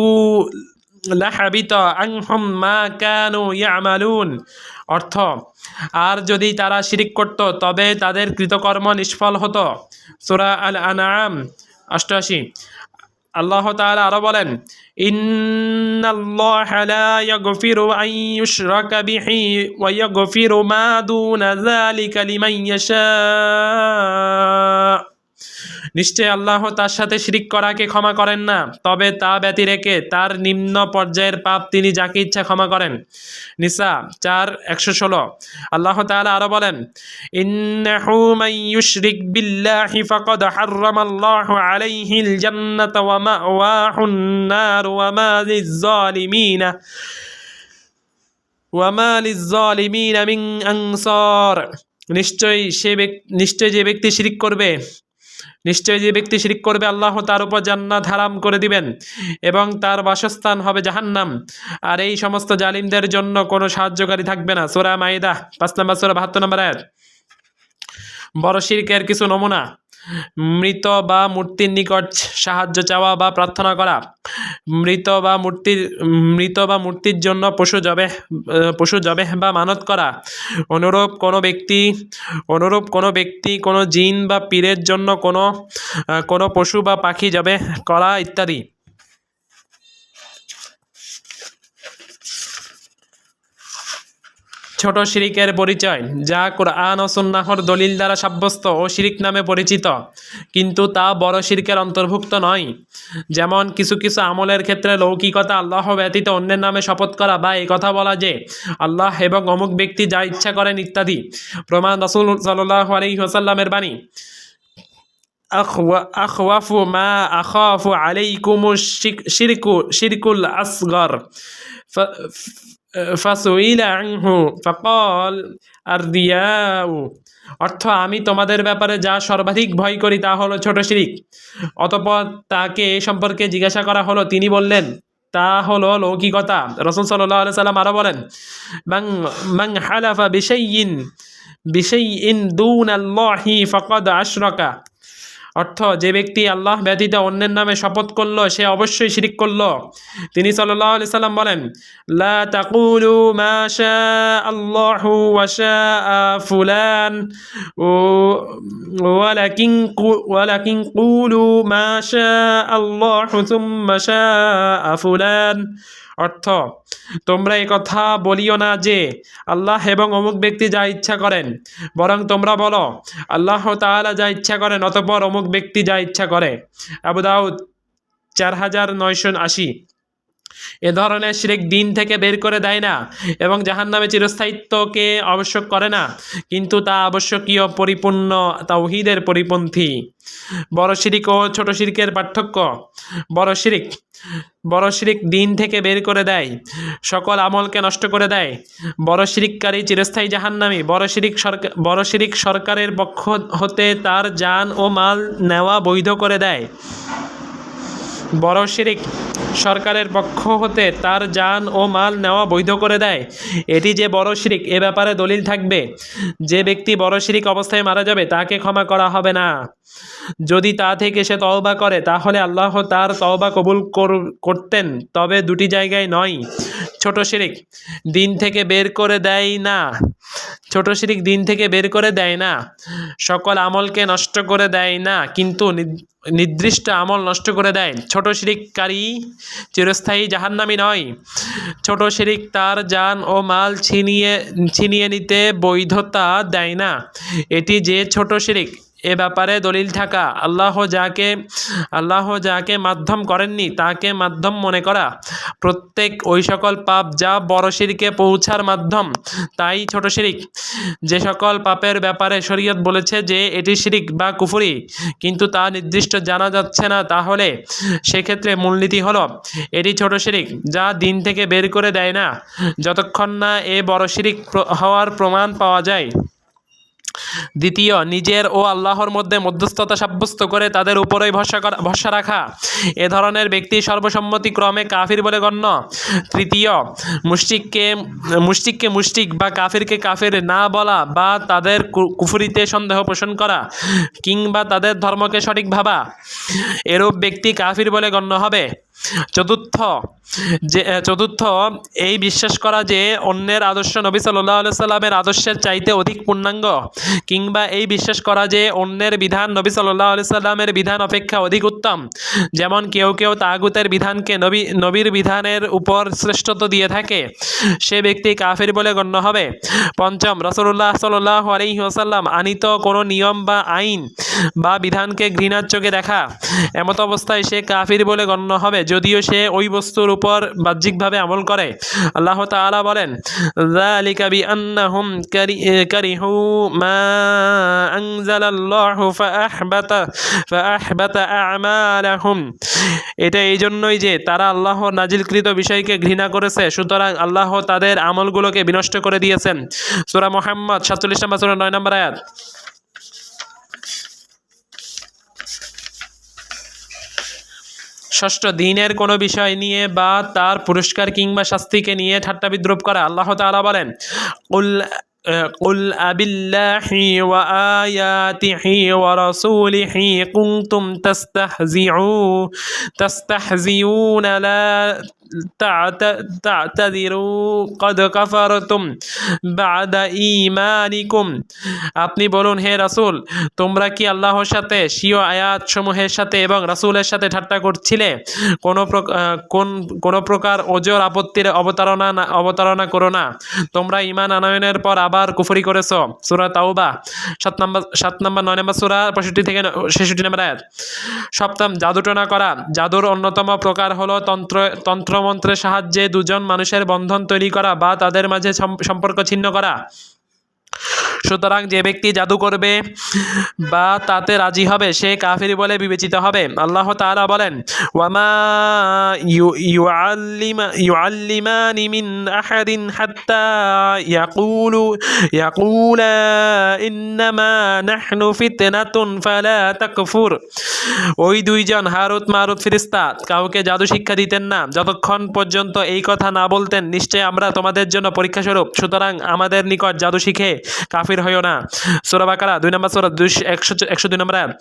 A: লাহাবিতা আনহুম মা কানু ইয়ামালুন। অর্থ: আর যদি তারা শিরিক করত তবে তাদের কৃতকর্ম নিষ্ফল হতো। সূরা আল আনআম 88। আল্লাহ তাআলা আরো বলেন, ইন্নাল্লাহা লা ইয়াগফিরু আন ইউশরাকা বিহি ওয়া ইয়াগফিরু মা দুনা যালিকা লিমান ইয়াশা। নিশ্চয় আল্লাহ তার সাথে শিরিক করাকে ক্ষমা করেন না, তবে তা ব্যতি রেখে তার নিম্ন পর্যায়ের পাপ তিনি যাকে ইচ্ছা ক্ষমা করেন। নিসা 4:116। আল্লাহ তাআলা আরো বলেন, ইন্নাহু মান ইউশরিক বিল্লাহি ফাকাদ হাররামাল্লাহু আলাইহিল জান্নাতা ওয়া মাওয়াহুন নার ওয়া মা লিয-যালিমিনা মিন আনসার। নিশ্চয় যে ব্যক্তি শিরিক করবে আল্লাহ তার উপর জান্নাত হারাম করে দিবেন এবং তার বাসস্থান হবে জাহান্নাম, আর এই সমস্ত জালিমদের জন্য কোনো সাহায্যকারী থাকবে না। সূরা মাইদা 5 নম্বর সূরা 72 নম্বর আয়াত। বড় শিরকের কিছু নমুনা: মৃত বা মূর্তির নিকট সাহায্য চাওয়া বা প্রার্থনা করা, মৃত বা মূর্তির জন্য পশু জবেহ বা মানত করা, অনুরূপ কোনো ব্যক্তি কোনো জিন বা পীরের জন্য কোনো পশু বা পাখি জবেহ করা ইত্যাদি। ছোট শিরিকের পরিচয়, যা কুরআন ও সুন্নাহর দলিল দ্বারা সাব্যস্ত ও শিরিক নামে পরিচিত, কিন্তু তা বড় শিরকের অন্তর্ভুক্ত নয়। যেমন কিছু আমলের ক্ষেত্রে লৌকিকতা, আল্লাহ ব্যতীত অন্যের নামে শপথ করা, বা এই কথা বলা যে আল্লাহ এবং অমুক ব্যক্তি যা ইচ্ছা করেন ইত্যাদি। প্রমাণ: রাসূল সাল্লাল্লাহু আলাইহি ওয়াসাল্লামের বাণী, আখওয়াফু মা আখাফু আলাইকুমুশ শিরকুল আসগর ফাসুইলা আনহু ফাকাল আর-রিয়াউ। অর্থ: আমি তোমাদের ব্যাপারে যা সর্বাধিক ভয় করি তা হলো ছোট শিরিক। অতঃপর তাকে এ সম্পর্কে জিজ্ঞাসা করা হলো, তিনি বললেন, তা হলো লৌকিকতা। রাসূল সাল্লাল্লাহু আলাইহি সাল্লাম আরো বলেন, মান হালাফা বিশাইইন দুনাল্লাহি ফাকাদ আশরাকা। অর্থ: যে ব্যক্তি আল্লাহ ব্যতীত অন্যের নামে শপথ করলো সে অবশ্যই শিরিক করলো। তিনি সাল্লাল্লাহু আলাইহি সাল্লাম বলেন, লা তাকুলু মা শাআল্লাহু ওয়া শাআ ফুলান ওয়ালাকিন কুলু মা শাআল্লাহু সুম্মা শাআ ফুলান। অর্থ: তোমরা এই কথা বলিও না যে আল্লাহ এবং অমুক ব্যক্তি যা ইচ্ছা করেন, বরং তোমরা বলো আল্লাহ তাআলা যা ইচ্ছা করেন অতঃপর অমুক ব্যক্তি যা ইচ্ছা করে। আবু দাউদ 4980। এ ধরনের শিরক দিন থেকে বের করে দেয় না এবং জাহান্নামে চিরস্থায়িত্বকে আবশ্যক করে না, কিন্তু তা আবশ্যকীয় পরিপূর্ণ তাওহীদের পরিপন্থী। বড় শিরক ও ছোট শিরকের পার্থক্য: বড় শিরক দিন থেকে বের করে দেয়, সকল আমলকে নষ্ট করে দেয়। বড় শিরককারী চিরস্থায়ী জাহান্নামী। বড় শিরক সরকারের পক্ষ হতে তার জান ও মাল নেওয়া বৈধ করে দেয়। বড় শিরক সরকারের পক্ষ হতে তার জান ও মাল নেওয়া বৈধ করে দেয়। এটি যে বড় শিরক এ ব্যাপারে দলিল থাকবে, যে ব্যক্তি বড় শিরক অবস্থায় মারা যাবে তাকে ক্ষমা করা হবে না। যদি তা থেকে সে তওবা করে তাহলে আল্লাহ তার তওবা কবুল করতেন, তবে দুটি জায়গায় নয়। ছোট শিরক দিন থেকে বের করে দেয় না, সকল আমলকে নষ্ট করে দেয় না, কিন্তু নির্দিষ্ট আমল নষ্ট করে দেয়। ছোট শিরককারী চিরস্থায়ী জাহান্নামী নয়। ছোট শিরক তার জান ও মাল ছিনিয়ে নিতে বৈধতা দেয় না। এটি যে ছোট শিরক এ ব্যাপারে দলিল থাকা, আল্লাহ যাকে মাধ্যম করেননি তাকে মাধ্যম মনে করা, প্রত্যেক ওই সকল পাপ যা বড় শিরকে পৌঁছার মাধ্যম তাই ছোট শিরিক। যে সকল পাপের ব্যাপারে শরীয়ত বলেছে যে এটি শিরিক বা কুফরি কিন্তু তা নির্দিষ্ট জানা যাচ্ছে না, তাহলে সেক্ষেত্রে মূলনীতি হলো এটি ছোট শিরিক যা দিন থেকে বের করে দেয় না যতক্ষণ না এ বড় শিরিক হওয়ার প্রমাণ পাওয়া যায়। দ্বিতীয়, নিজের ও আল্লাহর মধ্যে মধ্যস্থতা সাব্যস্ত করে তাদের উপরেই ভরসা রাখা, এ ধরনের ব্যক্তি সর্বসম্মতিক্রমে কাফির বলে গণ্য। তৃতীয়, মুশরিককে মুশরিক বা কাফিরকে কাফির না বলা বা তাদের কুফরিতে সন্দেহ পোষণ করা কিংবা তাদের ধর্মকে সঠিক ভাবা, এরূপ ব্যক্তি কাফির বলে গণ্য হবে। চতুর্থ, এই বিশ্বাস করা যে অন্যের আদর্শ নবী সাল্লাল্লাহু আলাইহি সাল্লামের আদর্শের চাইতে অধিক পূর্ণাঙ্গ, কিংবা এই বিশ্বাস করা যে অন্যের বিধান নবী সাল্লাল্লাহু আলাইহি সাল্লামের বিধান অপেক্ষা অধিক উত্তম, যেমন কেউ কেউ তাগুতের বিধানকে নবীর বিধানের উপর শ্রেষ্ঠত্ব দিয়ে থাকে, সে ব্যক্তি কাফির বলে গণ্য হবে। পঞ্চম, রাসূলুল্লাহ সাল্লাল্লাহু আলাইহি ওয়াসাল্লাম আনিত কোনো নিয়ম বা আইন বা বিধানকে ঘৃণার চোখে দেখা, এমত অবস্থায় সে কাফির বলে গণ্য হবে যদিও সে ওই বস্তুর উপর বাহ্যিকভাবে আমল করে। আল্লাহ তাআলা বলেন, যালিকা বিআন্নাহুম কারিহু মা আনজালাল্লাহু ফাআহবাতা আ'মালাহুম, এটা এই জন্যই যে তারা আল্লাহ নাজিলকৃত বিষয়কে ঘৃণা করেছে, সুতরাং আল্লাহ তাদের আমলগুলোকে বিনষ্ট করে দিয়েছেন। সূরা মুহাম্মদ 47 নম্বর সূরা 9 নম্বর আয়াত। ষষ্ঠ, দিনের কোনো বিষয় নিয়ে বা তার পুরস্কার কিংবা শাস্তিকে নিয়ে ঠাট্টা বিদ্রুপ করা। আল্লাহ তাআলা বলেন, قل أبالله وآياته ورسوله كنتم تستهزئون لا تعتذروا قد كفرتم بعد إيمانكم। আপনি বলুন, হে রাসূল, তোমরা কি আল্লাহর সাথে স্বীয় আয়াত সমূহের সাথে এবং রাসূলের সাথে ঠাট্টা করছিলে? কোন প্রকার ওজর আপত্তির অবতারণা করো না, তোমরা ঈমান আনয়নের পর আবার কুফরি করেছো। সূরা তাওবা 7 নম্বর 9 নম্বর সূরা 65 থেকে 66 নম্বর আয়াত। সপ্তম, জাদুটনা করা। জাদুর অন্যতম প্রকার হলো তন্ত্রমন্ত্রের সাহায্যে দুজন মানুষের বন্ধন তৈরি করা বা তাদের মাঝে সম্পর্ক ছিন্ন করা। সুতরাং যে ব্যক্তি জাদু করবে বা তাতে রাজি হবে সে কাফির বলে বিবেচিত হবে। আল্লাহ তাআলা বলেন, ওয়ামা ইউআল্লিমানি মিন আহাদিন হাত্তা ইয়াকুলা ইন্নামা নাহনু ফিতনাতুন ফালা তাকফুর। ওই দুইজন হারুত মারুত ফেরেশতা কাউকে জাদু শিক্ষা দিতেন না যতক্ষণ পর্যন্ত এই কথা না বলতেন, নিশ্চয় আমরা তোমাদের জন্য পরীক্ষা স্বরূপ, সুতরাং আমাদের নিকট জাদু শিখে কাফির হইও না। সূরা বাকারা 2 নম্বর সূরা 102 নম্বর আয়াত।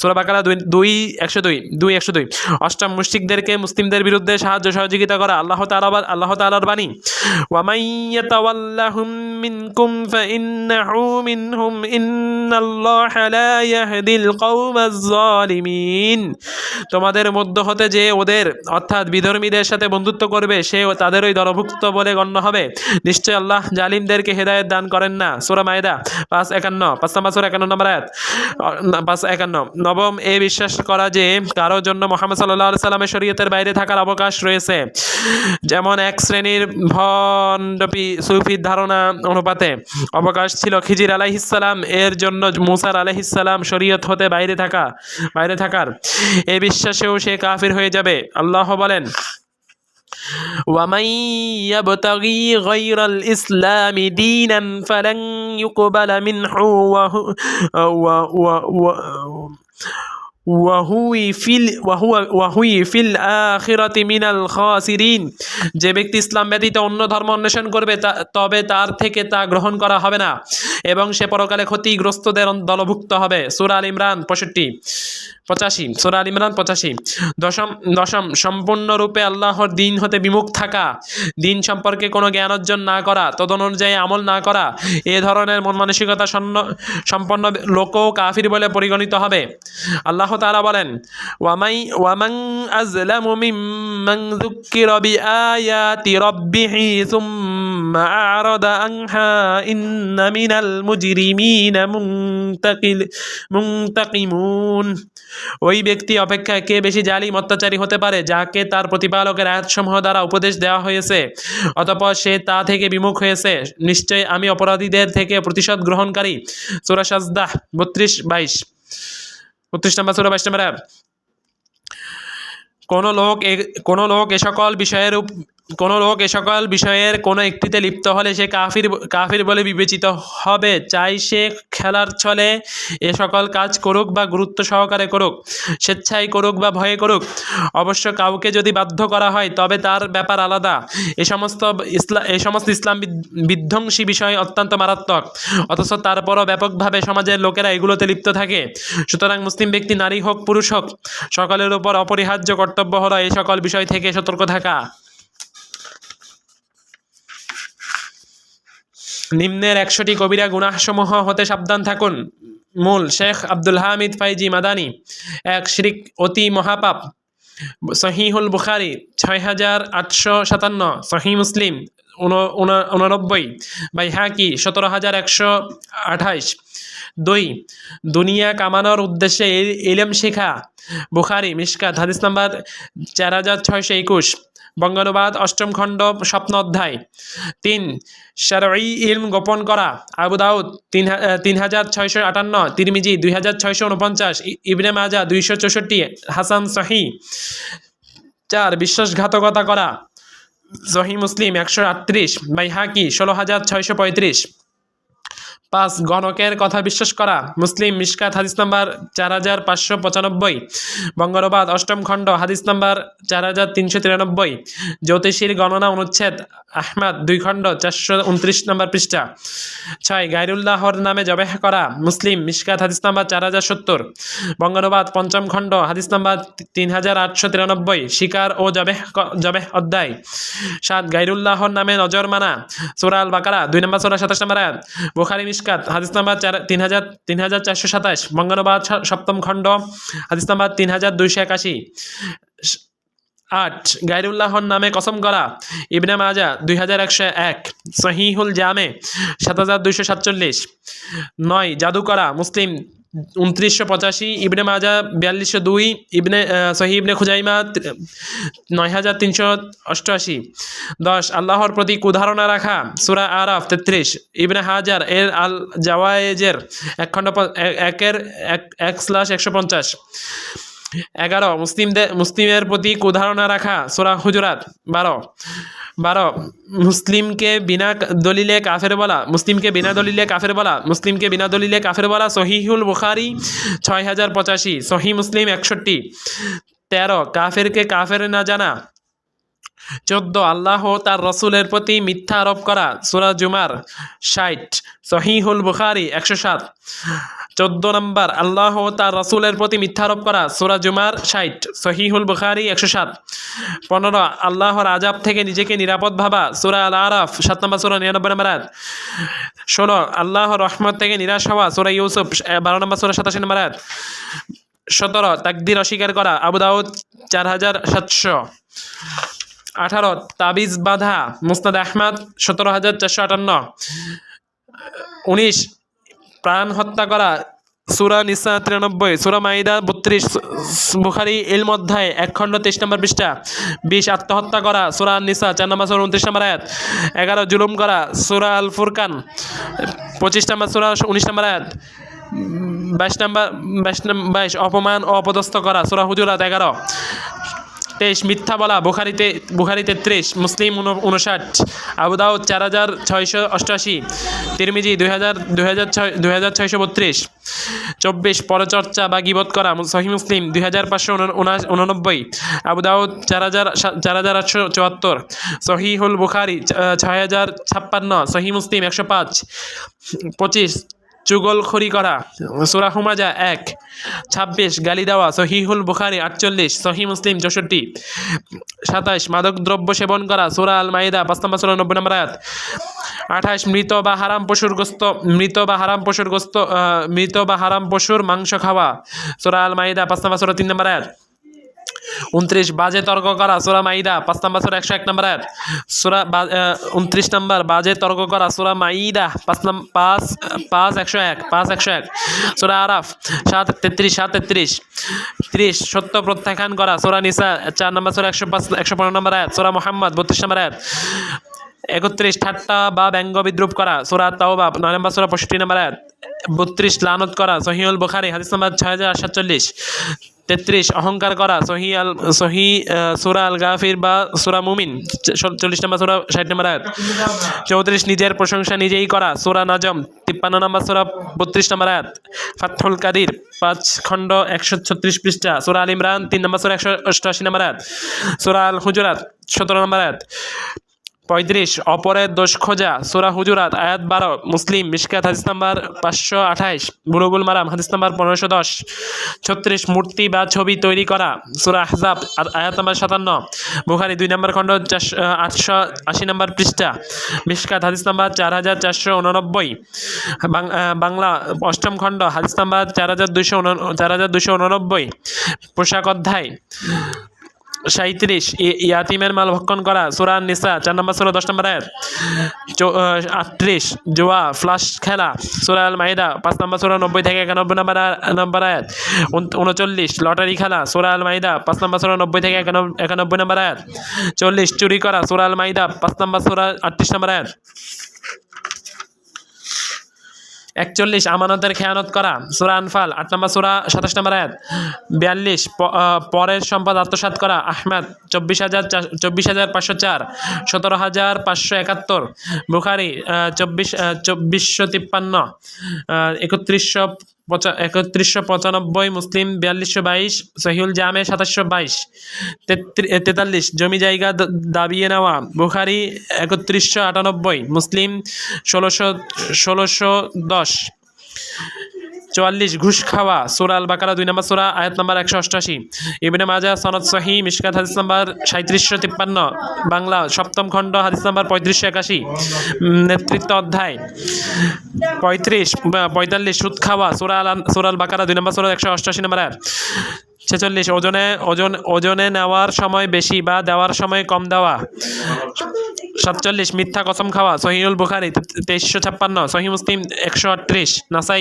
A: সূরা বাকারা 2:102। অষ্টম, মুশরিকদেরকে মুসলিমদের বিরুদ্ধে সাহায্য সহযোগিতা করা। আল্লাহ তাআলার বাণী, ওয়া মান ইয়াতাওয়াল্লাহুম মিনকুম ফাইন্নাহু মিনহুম ইন্নাল্লাহা লা ইয়াহদিল কওমাজ যালিমিন। তোমাদের মধ্য হতে যে ওদের অর্থাৎ বিধর্মীদের সাথে বন্ধুত্ব করবে সে তাদেরই দলভুক্ত বলে গণ্য হবে, নিশ্চয় আল্লাহ জালিমদেরকে হেদায়েত দান করেন না। সূরা মায়েদা 5 নম্বর সূরা 51 নম্বর আয়াত 5:51। নবম, এ বিশ্বাস করা যে কারোর জন্য মুহাম্মদ সাল্লাল্লাহু আলাইহি সাল্লামের শরীয়তের বাইরে থাকার অবকাশ রয়েছে, যেমন এক শ্রেণীর ভণ্ড সুফির ধারণা অনুপাতে অবকাশ ছিল খিজির আলাইহিস সালাম এর জন্য মুসা আলাইহিস সালাম শরীয়ত হতে বাইরে থাকার, এ বিশ্বাসেও সে কাফির হয়ে যাবে। আল্লাহ বলেন, ومن يبتغي غير الإسلام دينا فلن يقبل منه وهو في الآخرة من الخاسرين। যে ব্যক্তি ইসলাম ব্যতীত অন্য ধর্ম অন্বেষণ করবে তবে তার থেকে তা গ্রহণ করা হবে না এবং সে পরকালে ক্ষতিগ্রস্তদের দলভুক্ত হবে। সূরা আল ইমরান 85। সূরা আল ইমরান 85। দশম, সম্পূর্ণরূপে আল্লাহর দিন হতে বিমুখ থাকা, দিন সম্পর্কে কোনো জ্ঞান অর্জন না করা, তদনুযায়ী আমল না করা, এ ধরনের মন মানসিকতা সম্পন্ন লোকও কাফির বলে পরিগণিত হবে। আল্লাহ তাআলা বলেন, ওয়ামান আযলামু মিম্মান যুক্কিরা বিআয়াতি রাব্বিহি সুম্মা আ'রাদা আনহা ইন্না মিনাল মুজরিমিনা মুনতাকিমুন। ওই ব্যক্তি অপেক্ষা কে বেশি জালিম অত্যাচারী হতে পারে, যাকে তার প্রতিপালকের আয়াতসমূহ দ্বারা উপদেশ দেওয়া হয়েছে অতঃপর সে তা থেকে বিমুখ হয়েছে। নিশ্চয়ই আমি অপরাধীদের থেকে প্রতিশোধ গ্রহণকারী। সূরা সাজদা 32-22, 32 নম্বর সূরা 22 নম্বর আয়াত। কোন লোক এ সকল বিষয়ের কোনো একটিতে লিপ্ত হলে সে কাফির বলে বিবেচিত হবে, চাই সে খেলার ছলে এ সকল কাজ করুক বা গুরুত্ব সহকারে করুক, স্বেচ্ছায় করুক বা ভয়ে করুক। অবশ্য কাউকে যদি বাধ্য করা হয় তবে তার ব্যাপার আলাদা। এই সমস্ত ইসলাম বিধ্বংসী বিষয় অত্যন্ত মারাত্মক, অথচ তারপরও ব্যাপকভাবে সমাজের লোকেরা এগুলোতে লিপ্ত থাকে। সুতরাং মুসলিম ব্যক্তি, নারী হোক পুরুষ হোক, সকলের উপর অপরিহার্য কর্তব্য হলো এই সকল বিষয় থেকে সতর্ক থাকা। নিম্নের 100টি কবিরা গুনাহসমূহ হতে সাবধান থাকুন। মূল শেখ আব্দুল হামিদ ফাইজি মাদানী। 1. শিরক অতি মহাপাপ। সহিহুল বুখারী 6857, সহিহ মুসলিম 89, বাইহাকি 17128। 2. দুনিয়া কামানোর উদ্দেশ্যে ইলম শেখা। বুখারী মিশকাত হাদিস নাম্বার 4621, বঙ্গানুবাদ 8ম খণ্ড স্বপ্ন অধ্যায়। 3. শারঈ ইলম গোপন করা। আবু দাউদ 3658, তিরমিজি 2649, ইবনে মাজাহ 264, হাসান সহিহ। 4. বিশ্বাসঘাতকতা করা। সহিহ মুসলিম 138, বাইহাকি 16635। 5. গণকের কথা বিশ্বাস করা। মুসলিম মিশকাত হাদিস নাম্বার 4595, বঙ্গানুবাদ 8ম খণ্ড হাদিস নাম্বার 4393, জ্যোতিষীর গণনা অনুচ্ছেদ আহমদ 2 খণ্ড 429 নম্বর পৃষ্ঠা। 6. গায়রুল্লাহর নামে জবেহ করা। মুসলিম মিশকাত হাদিস নাম্বার 4070, বঙ্গানুবাদ 5ম খণ্ড হাদিস নাম্বার 3893, শিকার ও জবেহ অধ্যায়। 7. গায়রুল্লাহর নামে নজর মানা। সূরা আল বাকারা 2 নম্বর সূরা 27 নম্বর আয়াত। বুখারী মিশকাত হাদিস নাম্বার 3427, বঙ্গানুবাদ 7ম খণ্ড হাদিস নাম্বার 3281। 8. গায়রুল্লাহর নামে কসম করা। ইবনে মাজাহ 2101, সহিহুল জামে 7247। 9. জাদু করা। মুসলিম 2985, ইবনে মাজাহ 4202, সহিহ ইবনে খুজাইমা 9388। 10. আল্লাহর প্রতি কুধারণা রাখা। সূরা আরাফ 33, ইবনে হাজার এর আল জাওয়ায়েজের 1 খণ্ড 1/150। 11. মুসলিমের প্রতি কুধারণা রাখা। সূরা হুজুরাত 12। মুসলিমকে বিনা দলিলে কাফের বলা। সহিহুল বুখারী 6085, সহিহ মুসলিম 61। 13. কাফেরকে কাফের না জানা। 14. আল্লাহ ও তার রসুলের প্রতি মিথ্যা আরোপ করা। সূরা জুমার 60, সহিহুল বুখারী 107। 14 নম্বর, আল্লাহ ও তার রসুলের প্রতি মিথ্যা আরোপ করা। সূরা জুমার 60, সহিহুল বুখারী 107। 15. আল্লাহর আযাব থেকে নিজেকে নিরাপদ ভাবা। সূরা আল আরাফ 7 নম্বর সূরা 99 নম্বর আয়াত। 16. আল্লাহর রহমত থেকে নিরাশ হওয়া। সূরা ইউসুফ 12 নম্বর সূরা 87 নম্বর আয়াত। 17. তাকদীর অস্বীকার করা। আবু দাউদ 4700। 18. তাবিজ বাঁধা। মুসনাদ আহমদ 17458। 19. প্রাণ হত্যা করা। সূরা নিসা 93, সূরা মাইদা 32, বুখারী ইলম অধ্যায় 1 খণ্ড 23 নম্বর পৃষ্ঠা। 20. আত্মহত্যা করা। সূরা নিসা 4 নম্বর সূরা 29 নম্বর আয়াত। 11. জুলুম করা। সূরা আল ফুরকান 25 নম্বর সূরা 19 নম্বর আয়াত। 22. অপমান ও অপদস্থ করা। সূরা হুজুরাত 11। 23. মিথ্যা বলা। বুখারী 33, মুসলিম 59, আবু দাউদ 4688, তিরমিজি 2632। 24. পরচর্চা বা গীবত করা। সহিহ মুসলিম 2589, আবু দাউদ 4874, সহিহুল বুখারী 6056, সহিহ মুসলিম 105। 25. চুগলখড়ি করা সূরা হুমাজা 1। 26 গালি দেওয়া সহিহুল বুখারী 48, সহিহ মুসলিম 64। 27 মাদক দ্রব্য সেবন করা সূরা আল মাইদা 5 নম্বর সূরা 90 নম্বর আয়াত। 28 মৃত বা হারাম পশুর মাংস খাওয়া সূরা আল মাইদা 5 নম্বর সূরা 3 নম্বর আয়াত। 29 বাজে তর্ক করা সূরা মাইদা 5 নম্বর সূরা 101 নম্বর আয়াত। 29 নম্বর বাজে তর্ক করা সূরা মাইদা 5:101 সূরা আরাফ 7:33। 30 সত্য প্রত্যাখ্যান করা সূরা নিসা 4 নম্বর সূরা 115 নম্বর আয়াত। সূরা মুহাম্মদ 32 নম্বর আয়াত। 31 ঠাট্টা বা ব্যঙ্গ বিদ্রুপ করা সূরা তাওবা 9 নম্বর সূরা 65 নম্বর আয়াত। 32 লানত করা সহিহুল বুখারী হাদিস নম্বর 6047। 33 অহংকার করা সূরা আল গাফির বা সূরা মুমিন 40 নম্বর সূরা 60 নম্বর আয়াত। 34 নিজের প্রশংসা নিজেই করা সূরা নাজম 53 নম্বর সূরা 32 নম্বর আয়াত। ফাতহুল কাদির 5 খণ্ড 136 পৃষ্ঠা। সূরা আল ইমরান 3 নম্বর সূরা 188 নম্বর আয়াত। সূরা আল হুজুরাত 17 নম্বর আয়াত। 35 অপরের দোষ খোঁজা সূরা হুজুরাত আয়াত 12। মুসলিম মিশকাত হাদিস নাম্বার 528। বুলুগুল মারাম হাদিস নাম্বার 1510। 36 মূর্তি বা ছবি তৈরি করা সূরা আহজাব আয়াত নাম্বার 57। বুখারী 2 নম্বর খণ্ড 880 নম্বর পৃষ্ঠা। মিশকাত হাদিস নাম্বার 4489। বাংলা 8ম খণ্ড হাদিস নাম্বার 4289। পোশাক অধ্যায় 37 ইয়াতিমের মাল ভক্ষণ করা সূরা নিসা 4 নম্বর সূরা 10 নম্বর আয়াত। 38 জুয়া ফ্লাশ খেলা সূরা আল মাইদা 5 নম্বর সূরা 90 থেকে 91 নম্বর আয়াত। 39 লটারি খেলা সূরা আল মাইদা 5 নম্বর সূরা 90 থেকে 91 নম্বর আয়াত। 40 চুরি করা সূরা আল মাইদা 5 নম্বর সূরা 38 নম্বর আয়াত। 41 আমানতের খেয়ানত করা সূরা আনফাল 8 নম্বর সূরা 27 নম্বর আয়াত। 42 পরের সম্পদ আত্মসাৎ করা আহমদ 24504। 17571। বুখারী 2453। 3195। মুসলিম 4222। সহিহুল জামে 2722। 43 জমি জায়গা দাবিয়ে নেওয়া বুখারী 3198। মুসলিম 1610। 44 ঘুষ খাওয়া সূরা আল বাকারা 2 নম্বর সূরা আয়াত নম্বর 188। ইবনে মাজাহ সনদ সহিহ মিশকাত হাদিস নম্বর 3753। বাংলা 7ম খণ্ড হাদিস নম্বর 3581। নেতৃত্ব অধ্যায় 45 সুদ খাওয়া সূরা আল বাকারা 2 নম্বর সূরা 188 নম্বর আয়াত। 46 ওজনে নেওয়ার সময় বেশি বা দেওয়ার সময় কম দেওয়া। 47 মিথ্যা কসম খাওয়া সহিহুল বুখারী 2356। সহিহ মুসলিম 138। নাসাই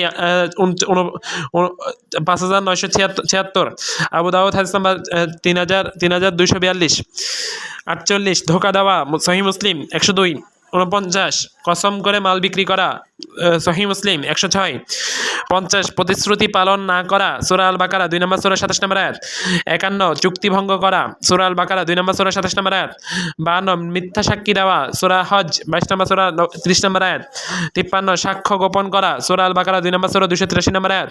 A: 5976। আবু দাউদ হাদিস নাম্বার 3242। 48 ধোঁকা দেওয়া সহিহ মুসলিম 102। 49 কসম করে মাল বিক্রি করা সহিহ মুসলিম 106। 50 প্রতিশ্রুতি পালন না করা সূরা আল বাকারা 2 নম্বর সূরা 27 নম্বর আয়াত। 51 চুক্তি ভঙ্গ করা সূরা আল বাকারা 2 নম্বর সূরা 27 নম্বর আয়াত। 52 মিথ্যা সাক্ষী দেওয়া সূরা হজ 22 নম্বর সূরা 30 নম্বর আয়াত। 53 সাক্ষ্য গোপন করা সূরা আল বাকারা 2 নম্বর সূরা 283 নম্বর আয়াত।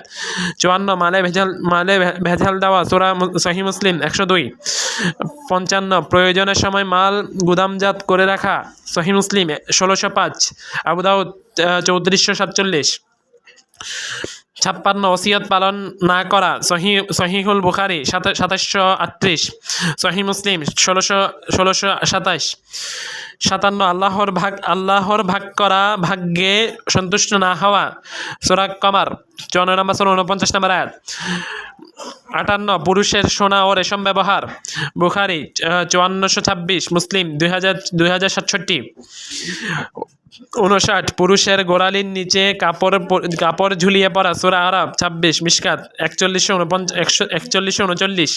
A: 54 মালে ভেজাল দেওয়া সূরা সহিহ মুসলিম 102। 55 প্রয়োজনের সময় মাল গুদামজাত করে রাখা সহিহ মুসলিম 1605। আবু দাউদ 3447। 56 ওসিয়ত পালন না করা সহিহুল বুখারী 2738। সহিহ মুসলিম 1627। 57 আল্লাহর ভাগ করা ভাগ্যে সন্তুষ্ট না হওয়া সূরা কমার 54 নম্বর সূরা 49 নম্বর আয়াত। 58 পুরুষের সোনা ও রেশম ব্যবহার বুখারী 5426। মুসলিম 2067। 59 পুরুষের গোড়ালির নিচে কাপড় ঝুলিয়ে পড়া সূরা আরাফ 26। মিশকাত 4139।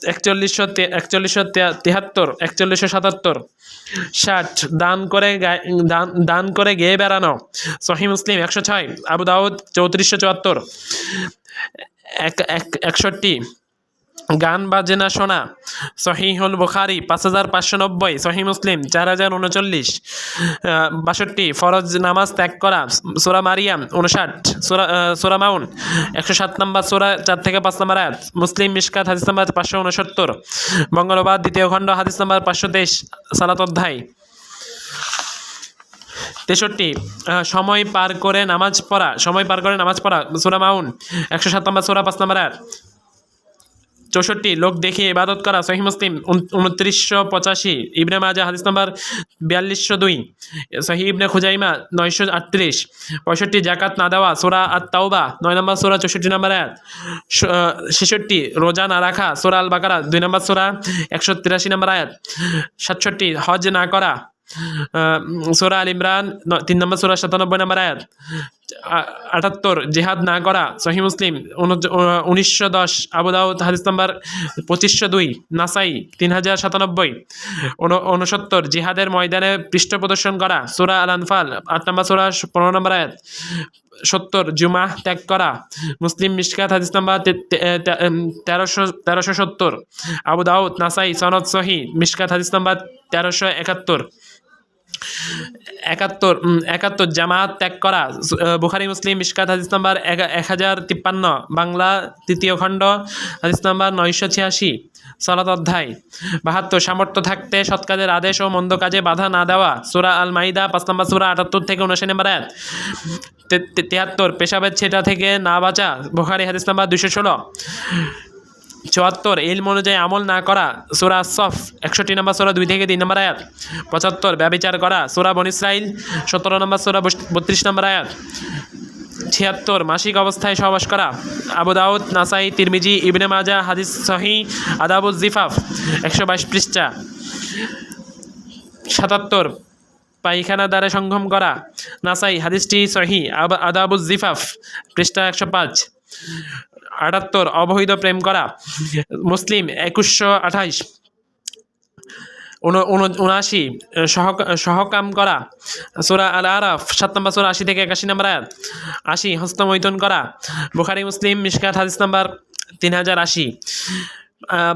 A: 4173। 4177। 60 দান করে গেয়ে বেড়ানো সহিহ মুসলিম 106। আবু দাউদ 3474। 61 গান বাজনা শোনা সহিহুল বুখারী 5590। সহিহ মুসলিম 4039। 62 ফরজ নামাজ ত্যাগ করা সূরা মারিয়াম 59। সূরা মাউন 107 নম্বর সূরা 4 থেকে 5 নম্বর আয়াত। মুসলিম মিশকাত হাদিস নাম্বার 569। বঙ্গনুবাদ 2য় খণ্ড হাদিস নাম্বার 523। সালাত অধ্যায় 63 সময় পার করে নামাজ পড়া সূরা মাউন 107 নম্বর সূরা 5 নম্বর আয়াত। 64 লোক দেখে ইবাদত করা সহিহ মুসলিম 2985, ইবনে মাজাহ হাদিস নাম্বার 4202, সহিহ ইবনে খুজাইমা 938। 65 জাকাত না দেওয়া সূরা আত-তাওবা 9 নম্বর সূরা 64 নম্বর আয়াত। 66 রোজা না রাখা সূরা আল বাকারা 2 নম্বর সূরা 183 নম্বর আয়াত। 67 হজ না করা সূরা আল ইমরান 3 নম্বর সূরা 97 নম্বর আয়াত। 78 জিহাদ না করা সহিহ মুসলিম 1910, আবু দাউদ হাদিস নাম্বার 2502, নাসাই 3097। 69 জিহাদের ময়দানে পৃষ্ঠ প্রদর্শন করা সূরা আল আনফাল 8 নম্বর সূরা 15 নম্বর আয়াত। 70 জুমা ত্যাগ করা মুসলিম মিশকাত হাদিস নাম্বার 1370, আবু দাউদ নাসাই সনদ সহিহ মিশকাত হাদিস নাম্বার 1371। 71 জামাত ত্যাগ করা বুখারী মুসলিম মিশকাত হাদিস নাম্বার 1053, বাংলা 3য় খণ্ড হাদিস নাম্বার 986, সালাত অধ্যায়। 72 সামর্থ্য থাকতে সৎ কাজের আদেশ ও মন্দ কাজে বাধা না দেওয়া সূরা আল মাইদা 5 নম্বর সূরা 78 থেকে 79 নম্বর আয়াত। 73 পেশাবের ছেটা থেকে না বাঁচা বুখারী হাদিস নাম্বার 216। 74 ইলম অনুযায়ী আমল না করা সূরা সফ 61 নম্বর সূরা 2 থেকে 3 নম্বর আয়াত। 75 ব্যভিচার করা সূরা বনী ইসরাইল 17 নম্বর সূরা 32 নম্বর আয়াত। 76 মাসিক অবস্থায় সহবাস করা আবু দাউদ নাসাই তিরমিজি ইবনে মাজাহ হাদিস সহিহ আদাবুজ জিফাফ 122 পৃষ্ঠা। 77 পায়খানা দ্বারা সঙ্গম করা নাসাই হাদিসটি সহিহ আদাবুজ জিফাফ পৃষ্ঠা 105। 78 অবৈধ প্রেম করা মুসলিম 2128। 79 সহকাম করা সূরা আল আরাফ 7 নম্বর সূরা 80 থেকে 81 নম্বর আয়াত। 80 হস্তমৈথুন করা বুখারী মুসলিম মিশকাত হাদিস নাম্বার 3080,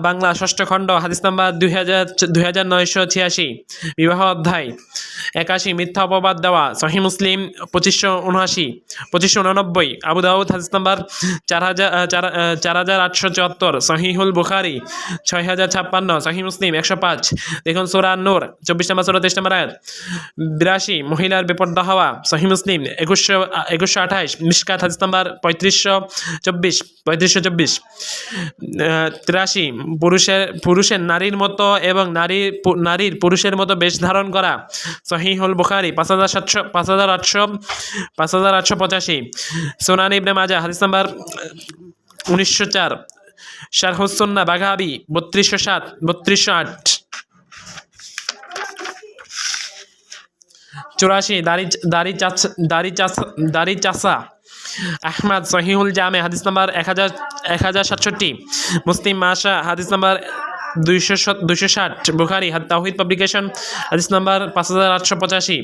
A: বাংলা 6ষ্ঠ খণ্ড হাদিস নাম্বার 2986, বিবাহ অধ্যায়। 81 মিথ্যা অপবাদ দেওয়া সহিহ মুসলিম 2589, আবু দাউদ হাদিস নাম্বার 4874, সহিহুল বুখারী 6056, সহিহ মুসলিম 105। দেখুন সূরা নূর 24 নম্বর সূরা 23 নম্বর আয়াত। 82 মহিলার বেপর্দা হওয়া সহিহ মুসলিম 2128, মিশকাত হাদিস নাম্বার 3524। 83 পুরুষের নারীর মতো এবং নারীর পুরুষের মতো বেশ ধারণ করা সহিহুল বুখারী 5885। সুনান ইবনে মাজাহ হাদিস নাম্বার 1904, শারহুস সুন্নাহ বাগাবী 3207 3208। 84 দাড়ি চাচা আহমদ সহিহুল জামে হাদিস নাম্বার 1067, মুসলিম মাশা হাদিস নাম্বার 260, বুখারী তাওহীদ পাবলিকেশন হাদিস নাম্বার 5885।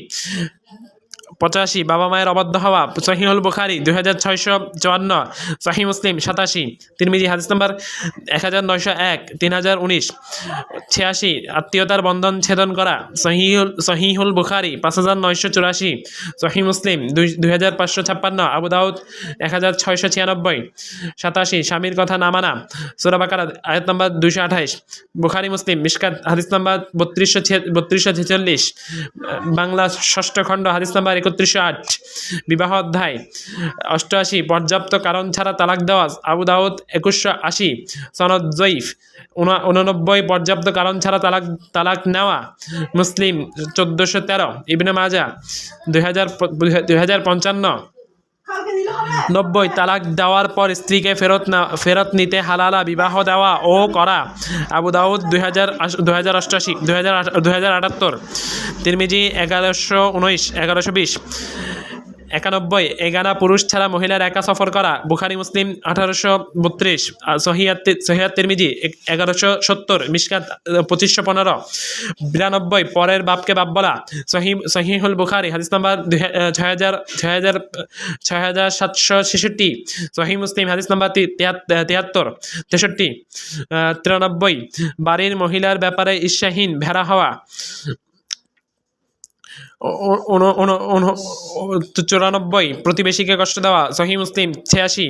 A: 85 বাবা মায়ের অবাধ্য হওয়া সহিহুল বুখারী 2654, সহিহ মুসলিম 87, তিরমিজি হাদিস নাম্বার 1901 3019। 86 আত্মীয়তার বন্ধন ছেদন করা সহিহুল বুখারী 5984, সহিহ মুসলিম 2556, আবু দাউদ 1696। 87 স্বামীর কথা না মানা সূরা বাকারা আয়াত নাম্বার 228, বুখারী মুসলিম মিশকাত হাদিস নাম্বার 3246, বাংলা 6ষ্ঠ খণ্ড হাদিস নাম্বার 3108, বিবাহ অধ্যায়। 88 পর্যাপ্ত কারণ ছাড়া তালাক দেওয়া আবু দাউদ 2180, সনদ জয়ীফ। 89 পর্যাপ্ত কারণ ছাড়া তালাক নেওয়া মুসলিম 1413, ইবনে মাজাহ 2055। 90 তালাক দেওয়ার পর স্ত্রীকে ফেরত নিতে হালালা বিবাহ দেওয়া ও করা আবু দাউদ 2088, তিরমিজি 1119 1120। 91 এগানা পুরুষ ছাড়া মহিলার একা সফর করা বুখারী মুসলিম 1832, সহিহ তিরমিজি 1170, মিশকাত 2515। 92 পরের বাপকে বাপ বলা সহিহুল বুখারী হাদিস নাম্বার 6766, সহিহ মুসলিম হাদিস নাম্বার 73। 63 93 বাড়ির মহিলার ব্যাপারে ঈর্ষাহীন ভেড়া হওয়া চুরানব্বই প্রতিবেশীকে কষ্ট দেওয়া, সহি মুসলিম 86,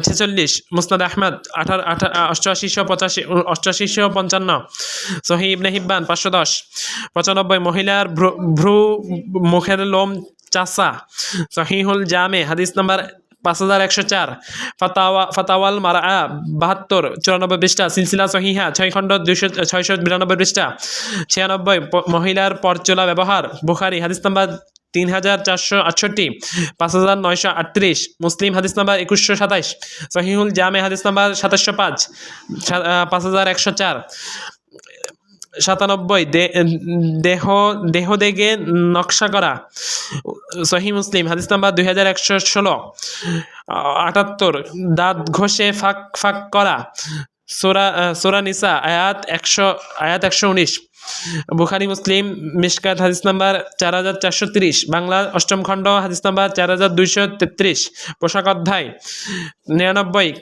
A: 46 মুসনাদ আহমদ 8855, সহি ইবনে হিব্বান 510, 95 মহিলার ভ্রু মুখের লোম চাষা, সহিহুল জামে হাদিস নাম্বার 5104, ফাতাওয়াল মারা 72, 94 পৃষ্ঠা, সিলসিলা সহিহা 6 খণ্ড 692 পৃষ্ঠা, 96 মহিলার পরচুলা ব্যবহার, বুখারী হাদিস নাম্বার 3468, 5938, মুসলিম হাদিস নাম্বার 2127, সহিহুল জামে হাদিস নাম্বার 2705, 5104, 97 দেহে নকশা করা, সহি মুসলিম হাদিস নাম্বার 2116, 78 দাঁত ঘষে ফাঁক করা, সূরা নিসা আয়াত 119, বুখারী মুসলিম মিশকাত হাদিস নাম্বার 4430, বাংলা অষ্টম খণ্ড হাদিস নাম্বার 4233, পোশাক অধ্যায় 99,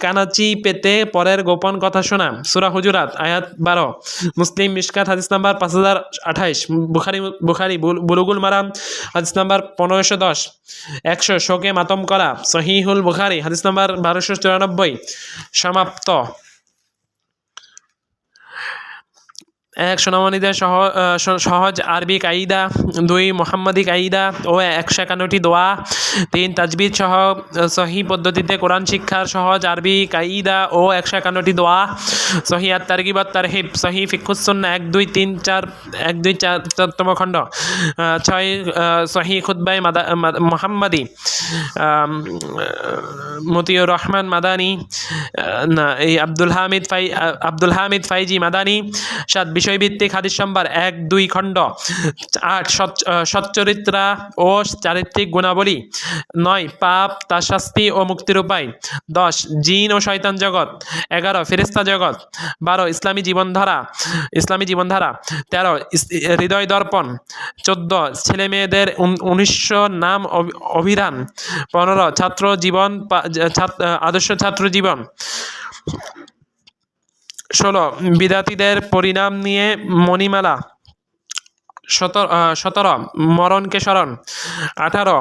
A: কানাচি পেতে পরের গোপন কথা শোনা, সূরা হুজুরাত আয়াত 12, মুসলিম মিশকাত হাদিস নাম্বার 5028, বুখারী বুলুগুল মারাম হাদিস নাম্বার 1510, 100 শোকে মাতম করা, সহিহুল বুখারী হাদিস নাম্বার 1294, সমাপ্ত। এক সোনামণিদের সহজ আরবি কায়দা, 2 মুহাম্মাদি কায়দা ও 151টি দোয়া, 3 তাজবিদ সহ সহি পদ্ধতিতে কোরআন শিক্ষার সহজ আরবি কায়দা ও 151টি দোয়া, সহি আত তারগিব ওয়াত তারহিব, সহি ফিকহুস সুন্নাহ 1 2 3 4 1 2 4তম খণ্ড, 6 সহি খুতবায়ে মুহাম্মাদি, মতিউর রহমান মাদানী, এই আব্দুল হামিদ ফাইজি মাদানী, 7 বিষয়ভিত্তিক হাদিস সম্ভার 1 2 খণ্ড, 8 সচ্চরিত্রা ও চারিত্রিক গুণাবলী, 9 পাপ তার শাস্তি ও মুক্তির উপায়, 10 জিন ও শয়তান জগৎ, 11 ফেরেশতা জগৎ, 12 ইসলামী জীবনধারা, 13 হৃদয় দর্পণ, 14 ছেলে মেয়েদের 1900 নাম অভিধান, 15 আদর্শ ছাত্র জীবন, 16 বিদাতীদের পরিণাম নিয়ে মণিমালা, 17 মরণকে স্মরণ, 18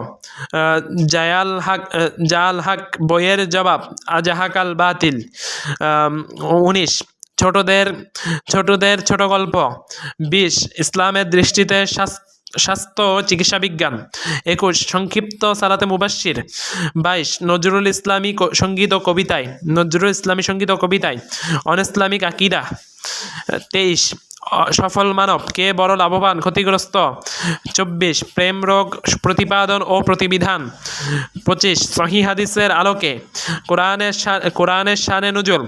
A: জাল হাক বইয়ের জবাব, আজাহাকাল বাতিল, 19 ছোটদের ছোট গল্প, 20 ইসলামের দৃষ্টিতে স্বাস্থ্য ও চিকিৎসা বিজ্ঞান, 21 সংক্ষিপ্ত সালাতে মুবাশশির, 22 নজরুল ইসলামী সঙ্গীত ও কবিতায়, অনইসলামিক আকীদা, 23 সফল মানব কে বড় লাভবান ক্ষতিগ্রস্ত, 24 প্রেম রোগ প্রতিপাদন ও প্রতিবিধান, 25 সহিহ হাদিসের আলোকে কোরআনের শানে নুজুল,